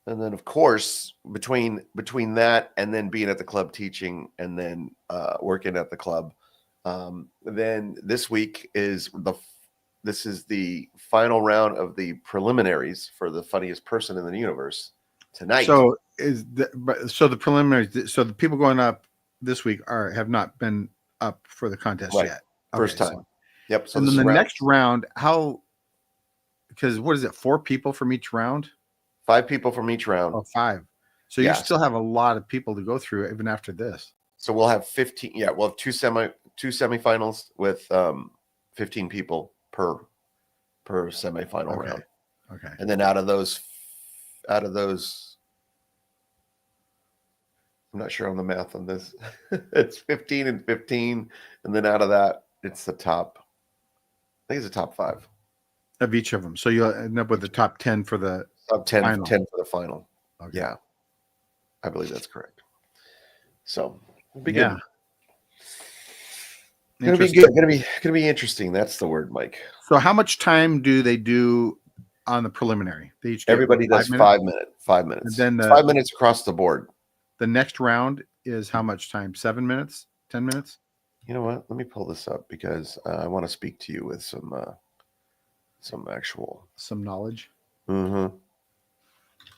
[SPEAKER 2] And then of course, between that and then being at the club teaching and then working at the club, then this week is the final round of the preliminaries for the funniest person in the universe tonight.
[SPEAKER 1] So the preliminaries. So the people going up this week have not been up for the contest yet.
[SPEAKER 2] First time.
[SPEAKER 1] So,
[SPEAKER 2] yep. So
[SPEAKER 1] and then the next round, because what is it? 4 people from each round?
[SPEAKER 2] 5 people from each round.
[SPEAKER 1] Oh, 5. So you
[SPEAKER 2] Yes.
[SPEAKER 1] still have a lot of people to go through even after this.
[SPEAKER 2] So we'll have 15. Yeah, we'll have two semifinals with 15 people per semifinal
[SPEAKER 1] Okay.
[SPEAKER 2] round.
[SPEAKER 1] Okay.
[SPEAKER 2] And then out of those, I'm not sure on the math on this. It's 15 and 15, and then out of that, it's the top. I think it's the top 5.
[SPEAKER 1] Of each of them. So you'll end up with the top 10 for the
[SPEAKER 2] Top 10,
[SPEAKER 1] final.
[SPEAKER 2] 10 for the final.
[SPEAKER 1] Okay.
[SPEAKER 2] Yeah, I believe that's correct. So it'll be
[SPEAKER 1] Yeah.
[SPEAKER 2] good. Gonna be good. Gonna be interesting. That's the word, Mike.
[SPEAKER 1] So how much time do they do on the preliminary? They each get
[SPEAKER 2] Everybody does
[SPEAKER 1] 5 minutes?
[SPEAKER 2] 5 minutes. 5 minutes.
[SPEAKER 1] And then
[SPEAKER 2] 5 minutes across the board.
[SPEAKER 1] the next round is how much time? 7 minutes? 10 minutes?
[SPEAKER 2] You know what? Let me pull this up because I want to speak to you with some actual
[SPEAKER 1] knowledge.
[SPEAKER 2] Mm-hmm.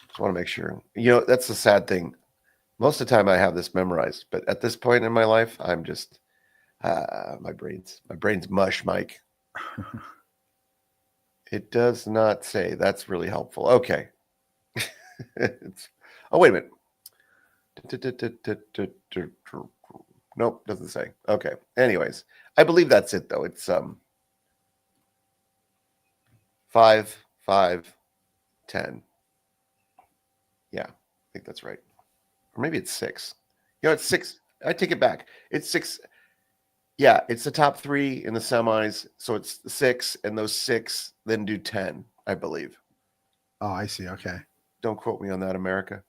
[SPEAKER 2] Just want to make sure. You know, that's the sad thing. Most of the time I have this memorized, but at this point in my life, I'm just my brain's mush, Mike. It does not say. That's really helpful. Okay. Oh, wait a minute. Nope, doesn't say. Okay. Anyways, I believe that's it though. It's 5, 5, 10. Yeah, I think that's right. Or maybe it's 6. You know, it's 6. I take it back. It's 6. Yeah, it's the top 3 in the semis. So it's 6, and those 6 then do 10, I believe.
[SPEAKER 1] Oh, I see. Okay.
[SPEAKER 2] Don't quote me on that, America.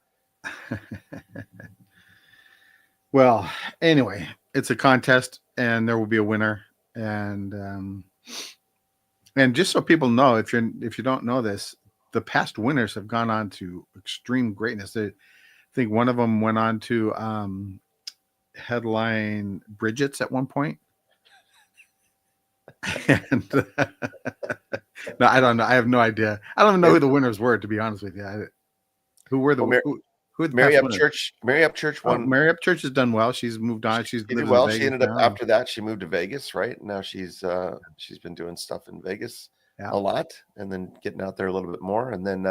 [SPEAKER 1] Well, anyway, it's a contest, and there will be a winner. And just so people know, if you don't know this, the past winners have gone on to extreme greatness. I think one of them went on to headline Bridget's at one point. And no, I don't know. I have no idea. I don't even know who the winners were, to be honest with you. Who were the who the
[SPEAKER 2] Mary
[SPEAKER 1] past winners?
[SPEAKER 2] Upchurch? Mary Upchurch won.
[SPEAKER 1] Mary Upchurch has done well. She's moved on. She's
[SPEAKER 2] She did
[SPEAKER 1] living
[SPEAKER 2] well.
[SPEAKER 1] in Vegas
[SPEAKER 2] She ended up
[SPEAKER 1] now.
[SPEAKER 2] after that. She moved to Vegas, right? Now she's been doing stuff in Vegas a lot, and then getting out there a little bit more. And then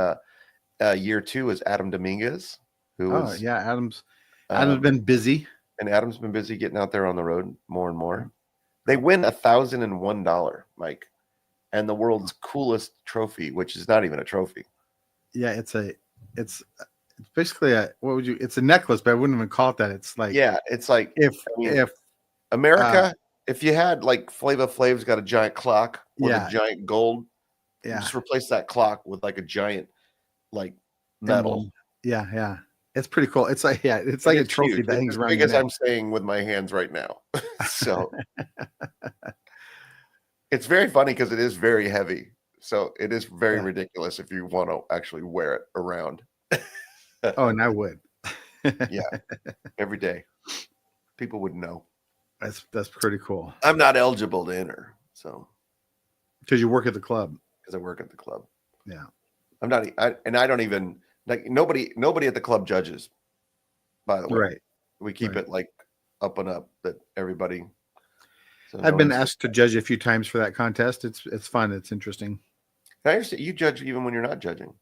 [SPEAKER 2] year 2 is Adam Dominguez, who was
[SPEAKER 1] Adam's been busy,
[SPEAKER 2] and Adam's been busy getting out there on the road more and more. They win $1,001, Mike, and the world's coolest trophy, which is not even a trophy.
[SPEAKER 1] Yeah, it's basically it's a necklace, but I wouldn't even call it that. It's like if
[SPEAKER 2] America, if you had like Flava Flav's got a giant clock with a giant gold, just replace that clock with like a giant like medal.
[SPEAKER 1] Yeah. It's pretty cool. It's like it's like a trophy
[SPEAKER 2] huge.
[SPEAKER 1] that hangs around.
[SPEAKER 2] As big as I'm saying with my hands right now. So it's very funny because it is very heavy. So it is very ridiculous if you want to actually wear it around.
[SPEAKER 1] Oh, and I would.
[SPEAKER 2] Yeah, every day. People would know.
[SPEAKER 1] That's pretty cool.
[SPEAKER 2] I'm not eligible to enter, so
[SPEAKER 1] because you work at the club.
[SPEAKER 2] Because I work at the club.
[SPEAKER 1] Yeah,
[SPEAKER 2] I'm not, and I don't even like nobody at the club judges. By the way,
[SPEAKER 1] right?
[SPEAKER 2] We keep it like up and up that everybody.
[SPEAKER 1] So I've been asked to judge a few times for that contest. It's fun. It's interesting.
[SPEAKER 2] I understand you judge even when you're not judging.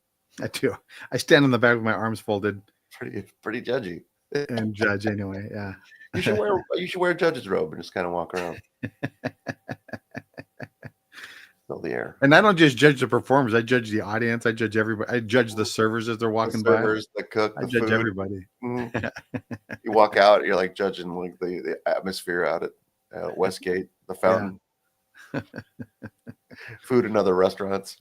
[SPEAKER 1] I do. I stand on the back with my arms folded.
[SPEAKER 2] Pretty judgy.
[SPEAKER 1] And judge anyway. Yeah.
[SPEAKER 2] You should wear a judge's robe and just kind of walk around. Fill the air.
[SPEAKER 1] And I don't just judge the performers. I judge the audience. I judge everybody. I judge the servers as they're walking by.
[SPEAKER 2] The cook,
[SPEAKER 1] I judge everybody.
[SPEAKER 2] Mm-hmm. You walk out, you're like judging like the atmosphere out at Westgate, the fountain. Yeah. Food in other restaurants.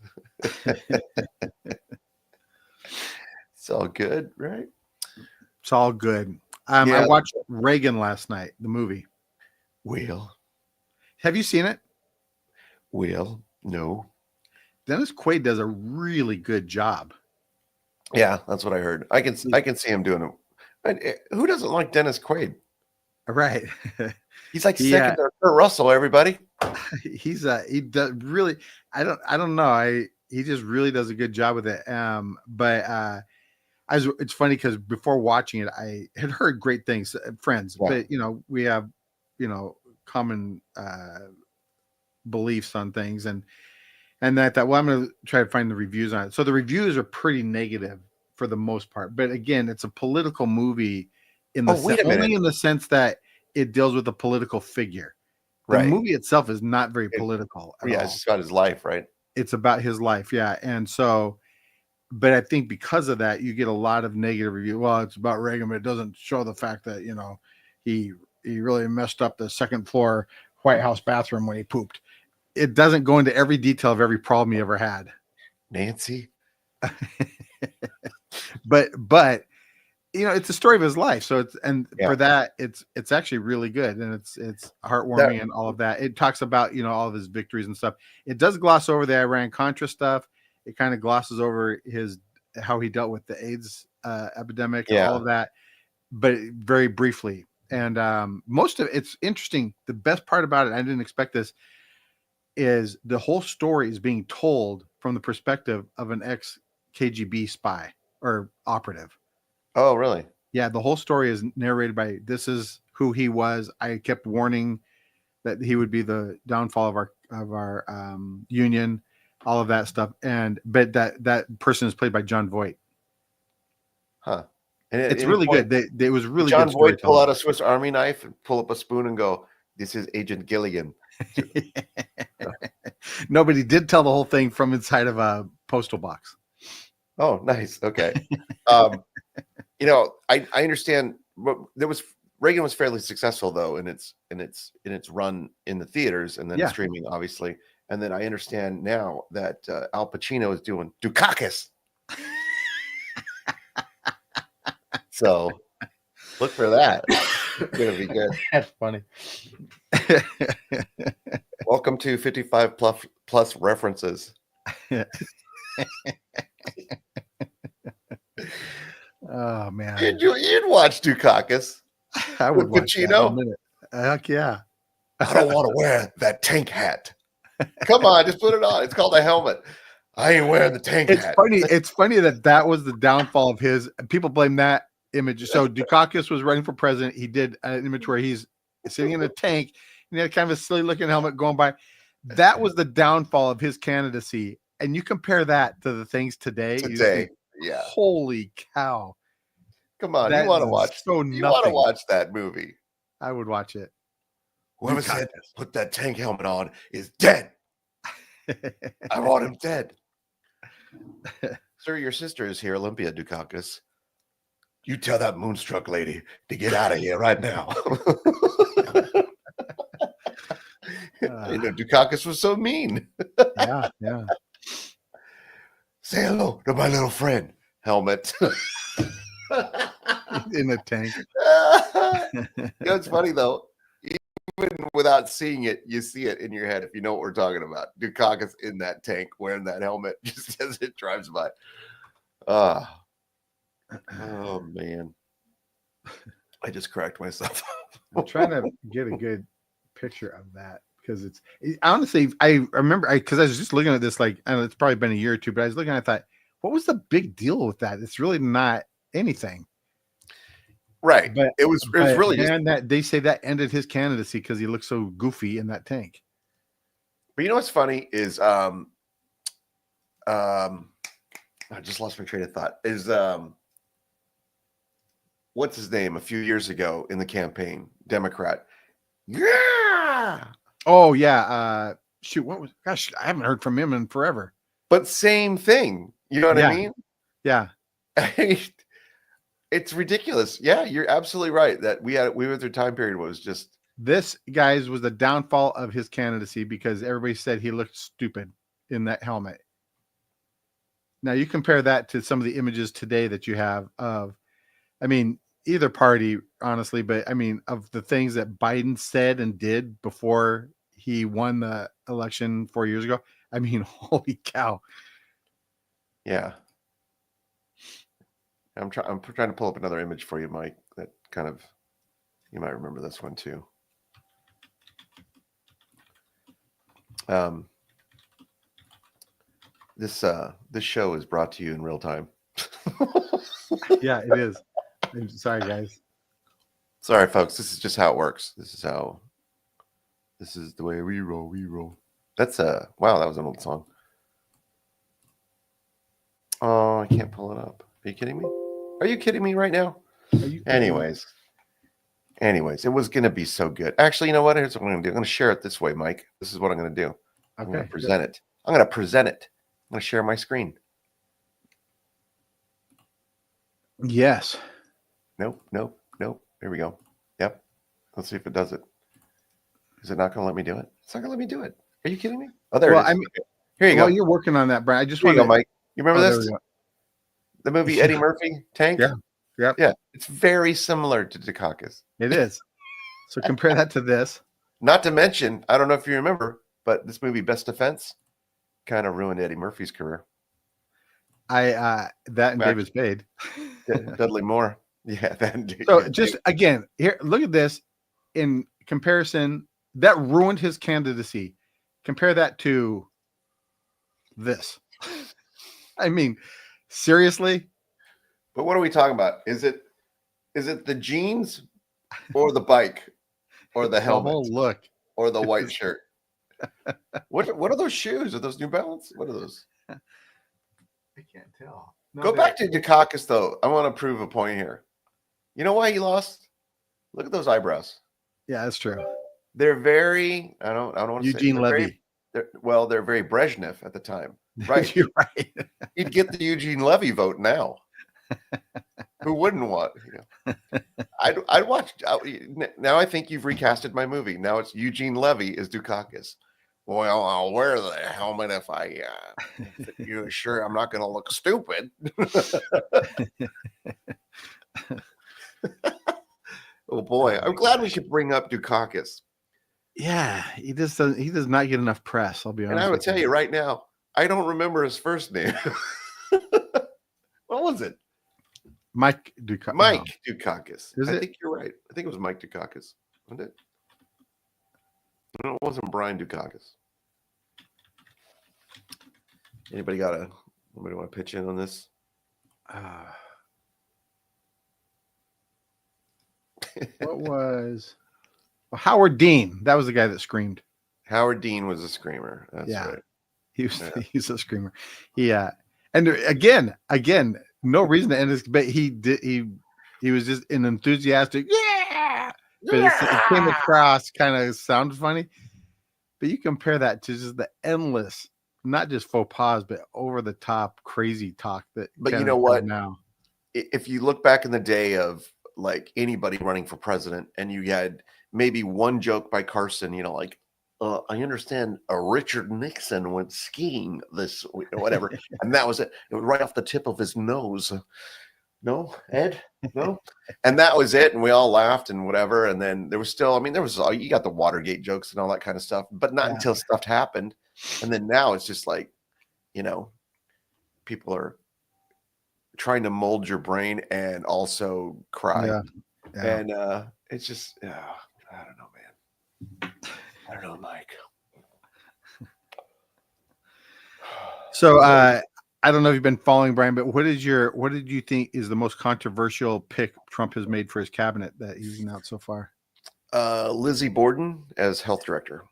[SPEAKER 2] It's all good, right?
[SPEAKER 1] It's all good. I watched Reagan last night, the movie.
[SPEAKER 2] Will.
[SPEAKER 1] Have you seen it?
[SPEAKER 2] Will. No.
[SPEAKER 1] Dennis Quaid does a really good job.
[SPEAKER 2] Yeah, that's what I heard. I can see him doing it. Who doesn't like Dennis Quaid?
[SPEAKER 1] Right.
[SPEAKER 2] He's like second to Kurt Russell, everybody.
[SPEAKER 1] He does really. I don't know. He just really does a good job with it. It's funny because before watching it, I had heard great things, friends, but we have, common beliefs on things, and I thought, well, I'm going to try to find the reviews on it. So the reviews are pretty negative for the most part. But again, it's a political movie
[SPEAKER 2] Oh, wait a minute.
[SPEAKER 1] only in the sense that it deals with a political figure. The
[SPEAKER 2] Right.
[SPEAKER 1] movie itself is not very
[SPEAKER 2] It-
[SPEAKER 1] political at
[SPEAKER 2] yeah,
[SPEAKER 1] all.
[SPEAKER 2] it's just about his life, right?
[SPEAKER 1] It's about his life, yeah. And so, but I think because of that, you get a lot of negative review. Well, it's about Reagan, but it doesn't show the fact that he he really messed up the second floor White House bathroom when he pooped. It doesn't go into every detail of every problem he ever had.
[SPEAKER 2] Nancy.
[SPEAKER 1] But it's a story of his life. So for that, it's actually really good, and it's heartwarming and all of that. It talks about all of his victories and stuff. It does gloss over the Iran-Contra stuff. It kind of glosses over how he dealt with the AIDS epidemic and all of that, but very briefly. And most of it's interesting. The best part about it, I didn't expect this, is the whole story is being told from the perspective of an ex-KGB spy or operative.
[SPEAKER 2] Oh, really?
[SPEAKER 1] Yeah, the whole story is narrated by, this is who he was. I kept warning that he would be the downfall of our union, all of that stuff. But that person is played by John Voight.
[SPEAKER 2] Huh. And at
[SPEAKER 1] It's
[SPEAKER 2] any
[SPEAKER 1] really
[SPEAKER 2] point,
[SPEAKER 1] good. It was really
[SPEAKER 2] John
[SPEAKER 1] good
[SPEAKER 2] Voight pull
[SPEAKER 1] storytelling.
[SPEAKER 2] out a Swiss Army knife and pull up a spoon and go, "This is Agent Gilligan."
[SPEAKER 1] Nobody did tell the whole thing from inside of a postal box.
[SPEAKER 2] Oh, nice. Okay. I understand. Reagan was fairly successful though in its run in the theaters and then streaming, obviously. And then I understand now that Al Pacino is doing Dukakis. So look for that. It's gonna be good.
[SPEAKER 1] That's funny.
[SPEAKER 2] Welcome to 55 plus references.
[SPEAKER 1] Oh man,
[SPEAKER 2] you'd watch Dukakis.
[SPEAKER 1] I would watch
[SPEAKER 2] Pacino.
[SPEAKER 1] that in a minute. Heck yeah.
[SPEAKER 2] I don't want to wear that tank hat. Come on, just put it on. It's called a helmet. I ain't wearing the tank hat.
[SPEAKER 1] It's funny that was the downfall of his. People blame that image. So Dukakis was running for president. He did an image where he's sitting in a tank and he had kind of a silly looking helmet going by. That was the downfall of his candidacy. And you compare that to the things today.
[SPEAKER 2] Yeah.
[SPEAKER 1] Holy cow.
[SPEAKER 2] Come on, you want to watch that movie.
[SPEAKER 1] I would watch it.
[SPEAKER 2] Whoever said put that tank helmet on is dead. I want him dead. Sir, your sister is here, Olympia Dukakis. You tell that moonstruck lady to get out of here right now. Dukakis was so mean.
[SPEAKER 1] Yeah.
[SPEAKER 2] Say hello to my little friend, helmet.
[SPEAKER 1] In a tank.
[SPEAKER 2] It's funny though. Even without seeing it, you see it in your head if you know what we're talking about. Dukakis in that tank wearing that helmet just as it drives by. Oh man. I just cracked myself.
[SPEAKER 1] I'm trying to get a good picture of that because honestly, I remember because I was just looking at this, like, I don't know, it's probably been a year or two, but I was looking at it, I thought, what was the big deal with that? It's really not anything.
[SPEAKER 2] Right. But it was really
[SPEAKER 1] and that they say that ended his candidacy because he looked so goofy in that tank.
[SPEAKER 2] But you know what's funny is I just lost my train of thought. Is what's his name a few years ago in the campaign, Democrat. Yeah.
[SPEAKER 1] Oh yeah. Shoot, gosh, I haven't heard from him in forever.
[SPEAKER 2] But same thing. You know what I mean?
[SPEAKER 1] Yeah.
[SPEAKER 2] It's ridiculous. Yeah, you're absolutely right. That we went through a time period was just
[SPEAKER 1] this, guys, was the downfall of his candidacy because everybody said he looked stupid in that helmet. Now you compare that to some of the images today that you have of, I mean, either party, honestly, but I mean, of the things that Biden said and did before he won the election 4 years ago. I mean, holy cow.
[SPEAKER 2] Yeah. I'm trying to pull up another image for you, Mike, that kind of, you might remember this one too. This show is brought to you in real time.
[SPEAKER 1] Yeah, it is. I'm sorry, guys.
[SPEAKER 2] Sorry, folks. This is just how it works. This is the way we roll. That's wow, that was an old song. Oh, I can't pull it up. Are you kidding me? Are you kidding me right now?
[SPEAKER 1] Are you?
[SPEAKER 2] Anyways, it was going to be so good. Actually, you know what? Here's what I'm going to do. I'm going to share it this way, Mike. This is what I'm going to do. I'm going to
[SPEAKER 1] Okay.
[SPEAKER 2] present it. I'm going to present it. I'm going to share my screen.
[SPEAKER 1] Yes.
[SPEAKER 2] Nope. Here we go. Yep. Let's see if it does it. Is it not going to let me do it? It's not going to let me do it. Are you kidding me? Oh, there
[SPEAKER 1] Well,
[SPEAKER 2] it is.
[SPEAKER 1] I mean,
[SPEAKER 2] Here you
[SPEAKER 1] while
[SPEAKER 2] go.
[SPEAKER 1] you're working on that, Brian, I just
[SPEAKER 2] Here you
[SPEAKER 1] want
[SPEAKER 2] go,
[SPEAKER 1] to.
[SPEAKER 2] Mike. You remember
[SPEAKER 1] Oh, there we
[SPEAKER 2] this?
[SPEAKER 1] go.
[SPEAKER 2] The movie Eddie Murphy, Tank?
[SPEAKER 1] Yeah. Yep.
[SPEAKER 2] Yeah. It's very similar to Dukakis.
[SPEAKER 1] It is. So compare that to this.
[SPEAKER 2] Not to mention, I don't know if you remember, but this movie, Best Defense, kind of ruined Eddie Murphy's career.
[SPEAKER 1] That and David Spade.
[SPEAKER 2] Dudley Moore. Yeah.
[SPEAKER 1] So just again, here, look at this in comparison. That ruined his candidacy. Compare that to this. I mean, seriously?
[SPEAKER 2] But what are we talking about? Is it the jeans or the bike or the helmet
[SPEAKER 1] The whole look
[SPEAKER 2] or the white shirt? What are those shoes? Are those New Balance? What are those?
[SPEAKER 1] I can't tell. No,
[SPEAKER 2] Go back to Dukakis, though. I want to prove a point here. You know why he lost? Look at those eyebrows.
[SPEAKER 1] Yeah, that's true.
[SPEAKER 2] They're very. I don't want to say
[SPEAKER 1] Eugene Levy.
[SPEAKER 2] They're very Brezhnev at the time, right?
[SPEAKER 1] You're right.
[SPEAKER 2] He'd get the Eugene Levy vote now. Who wouldn't want? I'd watch. Now I think you've recasted my movie. Now it's Eugene Levy as Dukakis. Well, I'll wear the helmet if I. You sure I'm not going to look stupid? Oh boy, I'm glad we could bring up Dukakis.
[SPEAKER 1] Yeah, he just doesn't. He does not get enough press. I'll be honest.
[SPEAKER 2] And I would tell you right now, I don't remember his first name. What was it?
[SPEAKER 1] Mike Dukakis.
[SPEAKER 2] Mike Dukakis.
[SPEAKER 1] I
[SPEAKER 2] think you're right. I think it was Mike Dukakis. Wasn't it? No, it wasn't Brian Dukakis. Anybody want to pitch in on this?
[SPEAKER 1] What was Howard Dean? That was the guy that screamed.
[SPEAKER 2] Howard Dean was a screamer. That's right.
[SPEAKER 1] He's a screamer. Yeah. And again, no reason to end this, but he was just an enthusiastic, yeah. But it came across kind of sounded funny. But you compare that to just the endless, not just faux pas, but over the top crazy talk that.
[SPEAKER 2] But you know what? Now, if you look back in the day of like anybody running for president, and you had maybe one joke by Carson, like, I understand Richard Nixon went skiing this week, or whatever, and that was it. It was right off the tip of his nose. No, Ed, no, and that was it. And we all laughed and whatever. And then there was still, you got the Watergate jokes and all that kind of stuff, but not until stuff happened. And then now it's just like, people are trying to mold your brain and also cry. Yeah. And it's just, I don't know, man. I don't know, Mike.
[SPEAKER 1] So I don't know if you've been following, Brian, but what did you think is the most controversial pick Trump has made for his cabinet that he's announced so far?
[SPEAKER 2] Lizzie Borden as health director.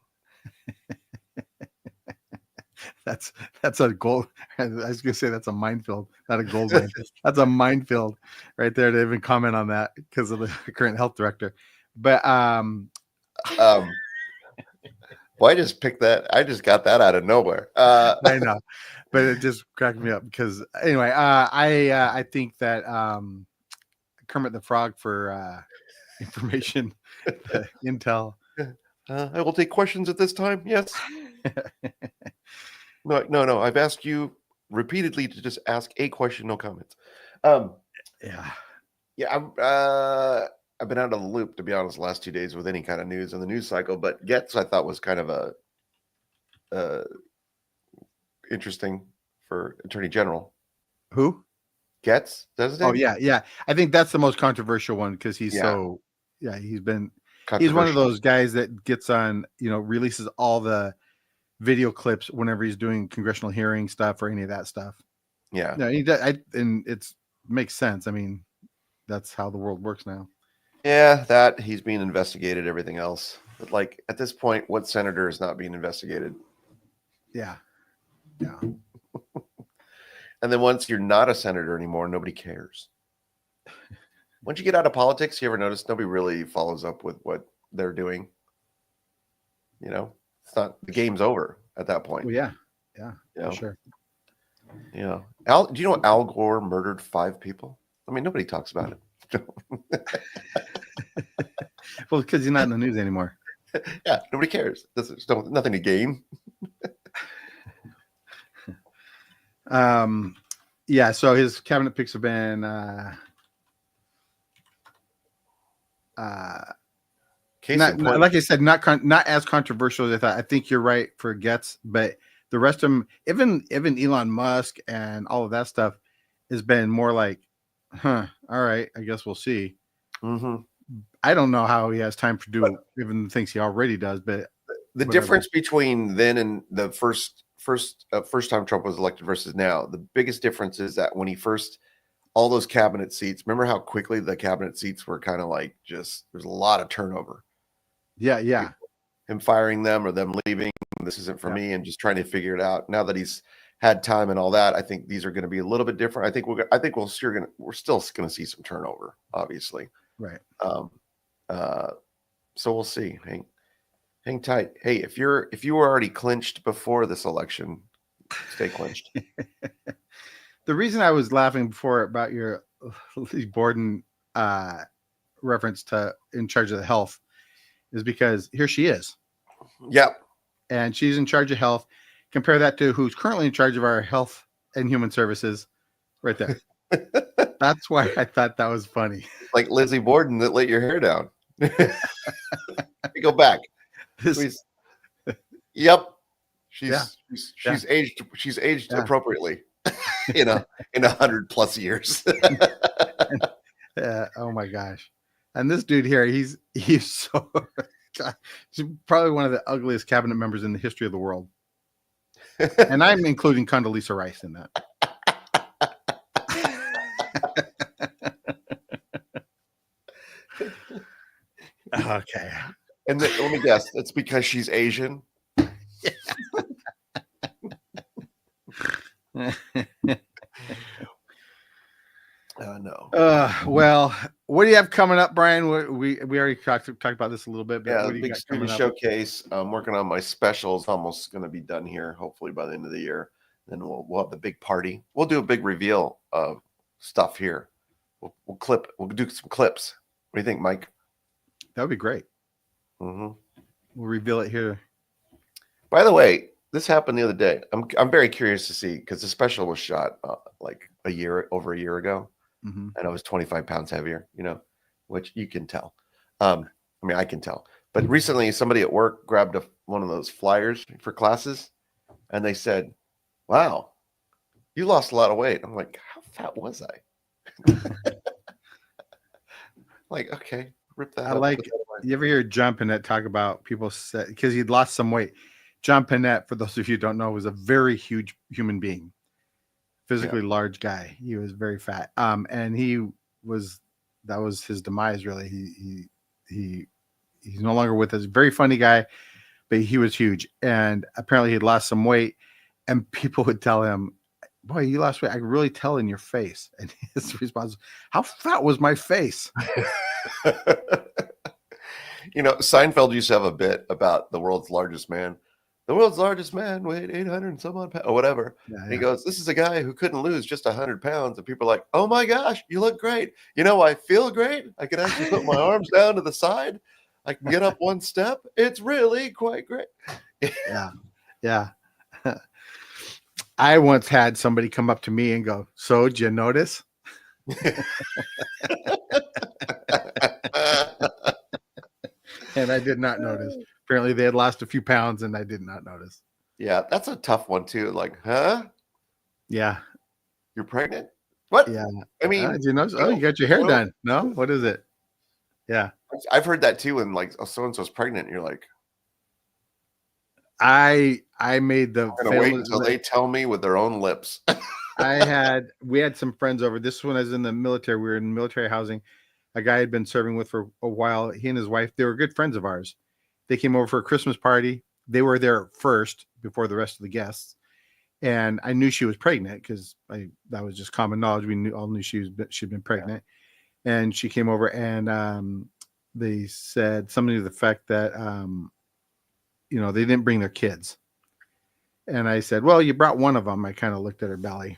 [SPEAKER 1] That's a gold. I was gonna say that's a minefield, not a gold mine. That's a minefield right there to even comment on that because of the current health director. But
[SPEAKER 2] well, I just picked that. I just got that out of nowhere.
[SPEAKER 1] I know, but it just cracked me up because anyway, I think that Kermit the Frog for information, intel.
[SPEAKER 2] I will take questions at this time. Yes. No. I've asked you repeatedly to just ask a question, no comments.
[SPEAKER 1] Yeah.
[SPEAKER 2] I've been out of the loop, to be honest, the last 2 days with any kind of news in the news cycle. But Getz, I thought, was kind of a interesting for Attorney General.
[SPEAKER 1] Who?
[SPEAKER 2] Getz, does it?
[SPEAKER 1] Oh yeah. I think that's the most controversial one because he's he's one of those guys that gets on, releases all the video clips whenever he's doing congressional hearing stuff or any of that stuff.
[SPEAKER 2] Yeah.
[SPEAKER 1] No, and it makes sense. I mean, that's how the world works now.
[SPEAKER 2] Yeah, that he's being investigated, everything else. But like at this point, what senator is not being investigated?
[SPEAKER 1] Yeah.
[SPEAKER 2] And then once you're not a senator anymore, nobody cares. Once you get out of politics, you ever notice nobody really follows up with what they're doing? You know, it's not, the game's over at that point.
[SPEAKER 1] Well, yeah,
[SPEAKER 2] You
[SPEAKER 1] for
[SPEAKER 2] know?
[SPEAKER 1] sure.
[SPEAKER 2] Yeah. Do you know Al Gore murdered 5 people? I mean, nobody talks about it.
[SPEAKER 1] Well, because he's not in the news anymore.
[SPEAKER 2] Yeah, nobody cares. There's nothing to gain.
[SPEAKER 1] Yeah, so his cabinet picks have been
[SPEAKER 2] Case
[SPEAKER 1] not
[SPEAKER 2] in point,
[SPEAKER 1] like I said, not as controversial as I thought. I think you're right for Getz, but the rest of them, even Elon Musk and all of that stuff, has been more like, all right, I guess we'll see.
[SPEAKER 2] mm-hmm.
[SPEAKER 1] I don't know how he has time to do even the things he already does, but
[SPEAKER 2] the difference between then and the first time Trump was elected versus now, the biggest difference is that when he first, all those cabinet seats, remember how quickly the cabinet seats were kind of like just, there's a lot of turnover.
[SPEAKER 1] Yeah.
[SPEAKER 2] Him firing them or them leaving, this isn't for me, and just trying to figure it out. Now that he's had time and all that, I think these are going to be a little bit different. I think we're still going to see some turnover, obviously.
[SPEAKER 1] Right.
[SPEAKER 2] So we'll see. Hang tight. Hey, if you were already clinched before this election, stay clinched.
[SPEAKER 1] The reason I was laughing before about your Lee Borden reference to in charge of the health is because here she is.
[SPEAKER 2] Yep.
[SPEAKER 1] And she's in charge of health. Compare that to who's currently in charge of our health and human services right there. That's why I thought that was funny.
[SPEAKER 2] Like Lizzie Borden that let your hair down. Go back. Yep. She's aged appropriately in 100+ years.
[SPEAKER 1] Oh my gosh. And this dude here, he's so he's probably one of the ugliest cabinet members in the history of the world. And I'm including Condoleezza Rice in that. Okay.
[SPEAKER 2] And let me guess, it's because she's Asian. No.
[SPEAKER 1] Well, what do you have coming up, Brian? We already talked about this a little bit, but
[SPEAKER 2] yeah,
[SPEAKER 1] what do you
[SPEAKER 2] big
[SPEAKER 1] got
[SPEAKER 2] student showcase. I'm working on my specials. Almost going to be done here, hopefully by the end of the year. Then we'll have the big party. We'll do a big reveal of stuff here. We'll do some clips. What do you think, Mike?
[SPEAKER 1] That would be great.
[SPEAKER 2] Mm-hmm.
[SPEAKER 1] We'll reveal it here.
[SPEAKER 2] By the way, this happened the other day. I'm very curious to see, because the special was shot like over a year ago, and I was 25 pounds heavier. Which you can tell. I mean, I can tell. But recently, somebody at work grabbed one of those flyers for classes, and they said, "Wow, you lost a lot of weight." I'm like, "How fat was I?" Like, okay, rip that up.
[SPEAKER 1] Like, you ever hear John Panette talk about people said because he'd lost some weight. John Panette, for those of you who don't know, was a very huge human being, physically large guy. He was very fat. And that was his demise, really. He's no longer with us. Very funny guy, but he was huge. And apparently he'd lost some weight, and people would tell him, "Boy, you lost weight. I could really tell in your face." And his response, "How fat was my face?"
[SPEAKER 2] Seinfeld used to have a bit about the world's largest man. The world's largest man weighed 800 and some odd pounds, or whatever. Yeah. He goes, "This is a guy who couldn't lose just 100 pounds." And people are like, "Oh my gosh, you look great. I feel great. I can actually put my arms down to the side. I can get up one step. It's really quite great."
[SPEAKER 1] Yeah. I once had somebody come up to me and go, "So, did you notice?" And I did not notice. Apparently they had lost a few pounds and I did not notice.
[SPEAKER 2] Yeah, that's a tough one too. Like, huh?
[SPEAKER 1] Yeah.
[SPEAKER 2] You're pregnant? What?
[SPEAKER 1] Yeah.
[SPEAKER 2] I mean,
[SPEAKER 1] did you notice? Oh, you got your hair done. No? What is it? Yeah.
[SPEAKER 2] I've heard that too. When like, so-and-so's pregnant, and you're like,
[SPEAKER 1] I made the
[SPEAKER 2] I'm gonna wait until they tell me with their own lips.
[SPEAKER 1] We had some friends over. This one I was in the military. We were in military housing. A guy had been serving with for a while. He and his wife, they were good friends of ours. They came over for a Christmas party. They were there first before the rest of the guests. and I knew she was pregnant because that was just common knowledge. We all knew she'd been pregnant, and she came over, and they said something to the effect that they didn't bring their kids, and I said, "Well, you brought one of them." I kind of looked at her belly,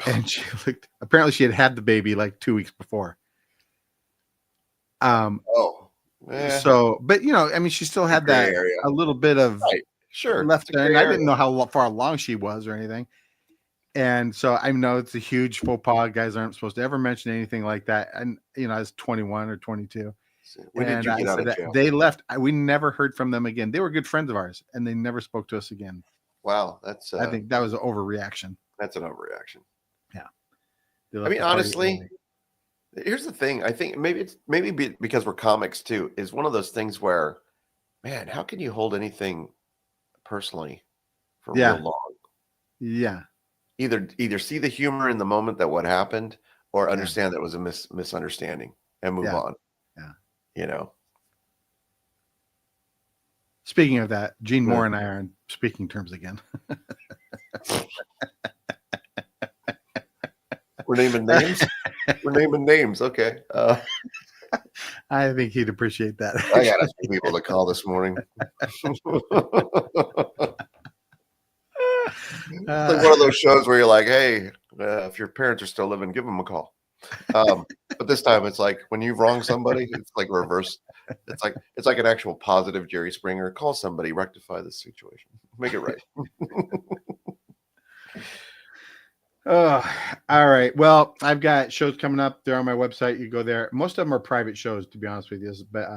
[SPEAKER 1] and she looked. Apparently, she had the baby like 2 weeks before.
[SPEAKER 2] Oh,
[SPEAKER 1] So, but I mean, she still had
[SPEAKER 2] gray
[SPEAKER 1] that
[SPEAKER 2] area.
[SPEAKER 1] a little bit of
[SPEAKER 2] Right. Sure.
[SPEAKER 1] left
[SPEAKER 2] It's a
[SPEAKER 1] there,
[SPEAKER 2] gray
[SPEAKER 1] and I
[SPEAKER 2] area.
[SPEAKER 1] didn't know how far along she was or anything. And so I know it's a huge faux pas. Guys aren't supposed to ever mention anything like that. And I was 21 or 22.
[SPEAKER 2] When did
[SPEAKER 1] And
[SPEAKER 2] you
[SPEAKER 1] I
[SPEAKER 2] get out
[SPEAKER 1] said
[SPEAKER 2] of
[SPEAKER 1] that
[SPEAKER 2] jail?
[SPEAKER 1] they left. We never heard from them again. They were good friends of ours, and they never spoke to us again.
[SPEAKER 2] Wow, that's
[SPEAKER 1] I think that was an overreaction.
[SPEAKER 2] that's an overreaction.
[SPEAKER 1] Yeah.
[SPEAKER 2] I mean, honestly, here's the thing. I think maybe because we're comics too, is one of those things where, man, how can you hold anything personally for real long?
[SPEAKER 1] Yeah.
[SPEAKER 2] Either see the humor in the moment that what happened, or understand that it was a misunderstanding and move on.
[SPEAKER 1] Yeah. Speaking of that, Gene Moore and I are on speaking terms again.
[SPEAKER 2] We're naming names. We're naming names. Okay.
[SPEAKER 1] I think he'd appreciate that.
[SPEAKER 2] I got a few people to call this morning. It's like one of those shows where you're like, hey, if your parents are still living, give them a call. But this time it's like when you've wronged somebody, it's like reverse. It's like an actual positive Jerry Springer. Call somebody, rectify this situation, make it right.
[SPEAKER 1] Oh, all right. Well, I've got shows coming up. They're on my website. You go there. Most of them are private shows, to be honest with you. But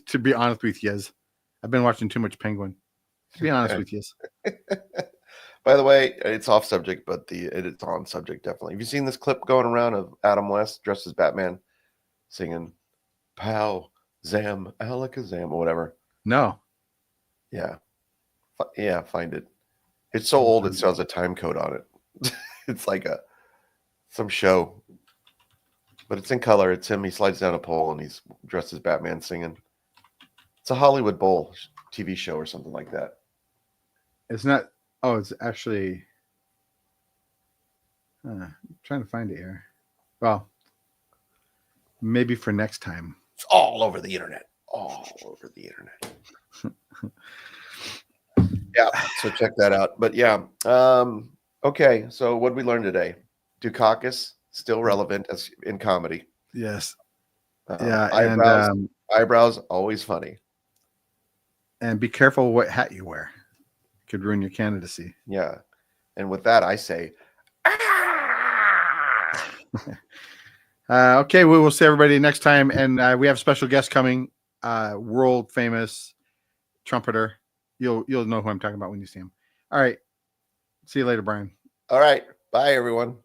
[SPEAKER 1] to be honest with you, I've been watching too much Penguin. To be honest with you.
[SPEAKER 2] By the way, it's off subject, but it's on subject definitely. Have you seen this clip going around of Adam West dressed as Batman singing "Pow Zam Alakazam" or whatever?
[SPEAKER 1] No.
[SPEAKER 2] Yeah, find it. It's so old it still has a time code on it. It's like some show, but it's in color. It's him. He slides down a pole and he's dressed as Batman singing. It's a Hollywood Bowl TV show or something like that.
[SPEAKER 1] It's not. Oh, it's actually. I'm trying to find it here. Well, maybe for next time.
[SPEAKER 2] It's all over the internet. All over the internet. Yeah, so check that out. But yeah, okay. So what did we learn today? Dukakis still relevant as in comedy.
[SPEAKER 1] Yes.
[SPEAKER 2] Eyebrows always funny.
[SPEAKER 1] And be careful what hat you wear. It could ruin your candidacy.
[SPEAKER 2] Yeah. And with that, I say,
[SPEAKER 1] okay, we will see everybody next time. And we have special guests coming, world famous trumpeter. You'll know who I'm talking about when you see him. All right. See you later, Brian.
[SPEAKER 2] All right. Bye, everyone.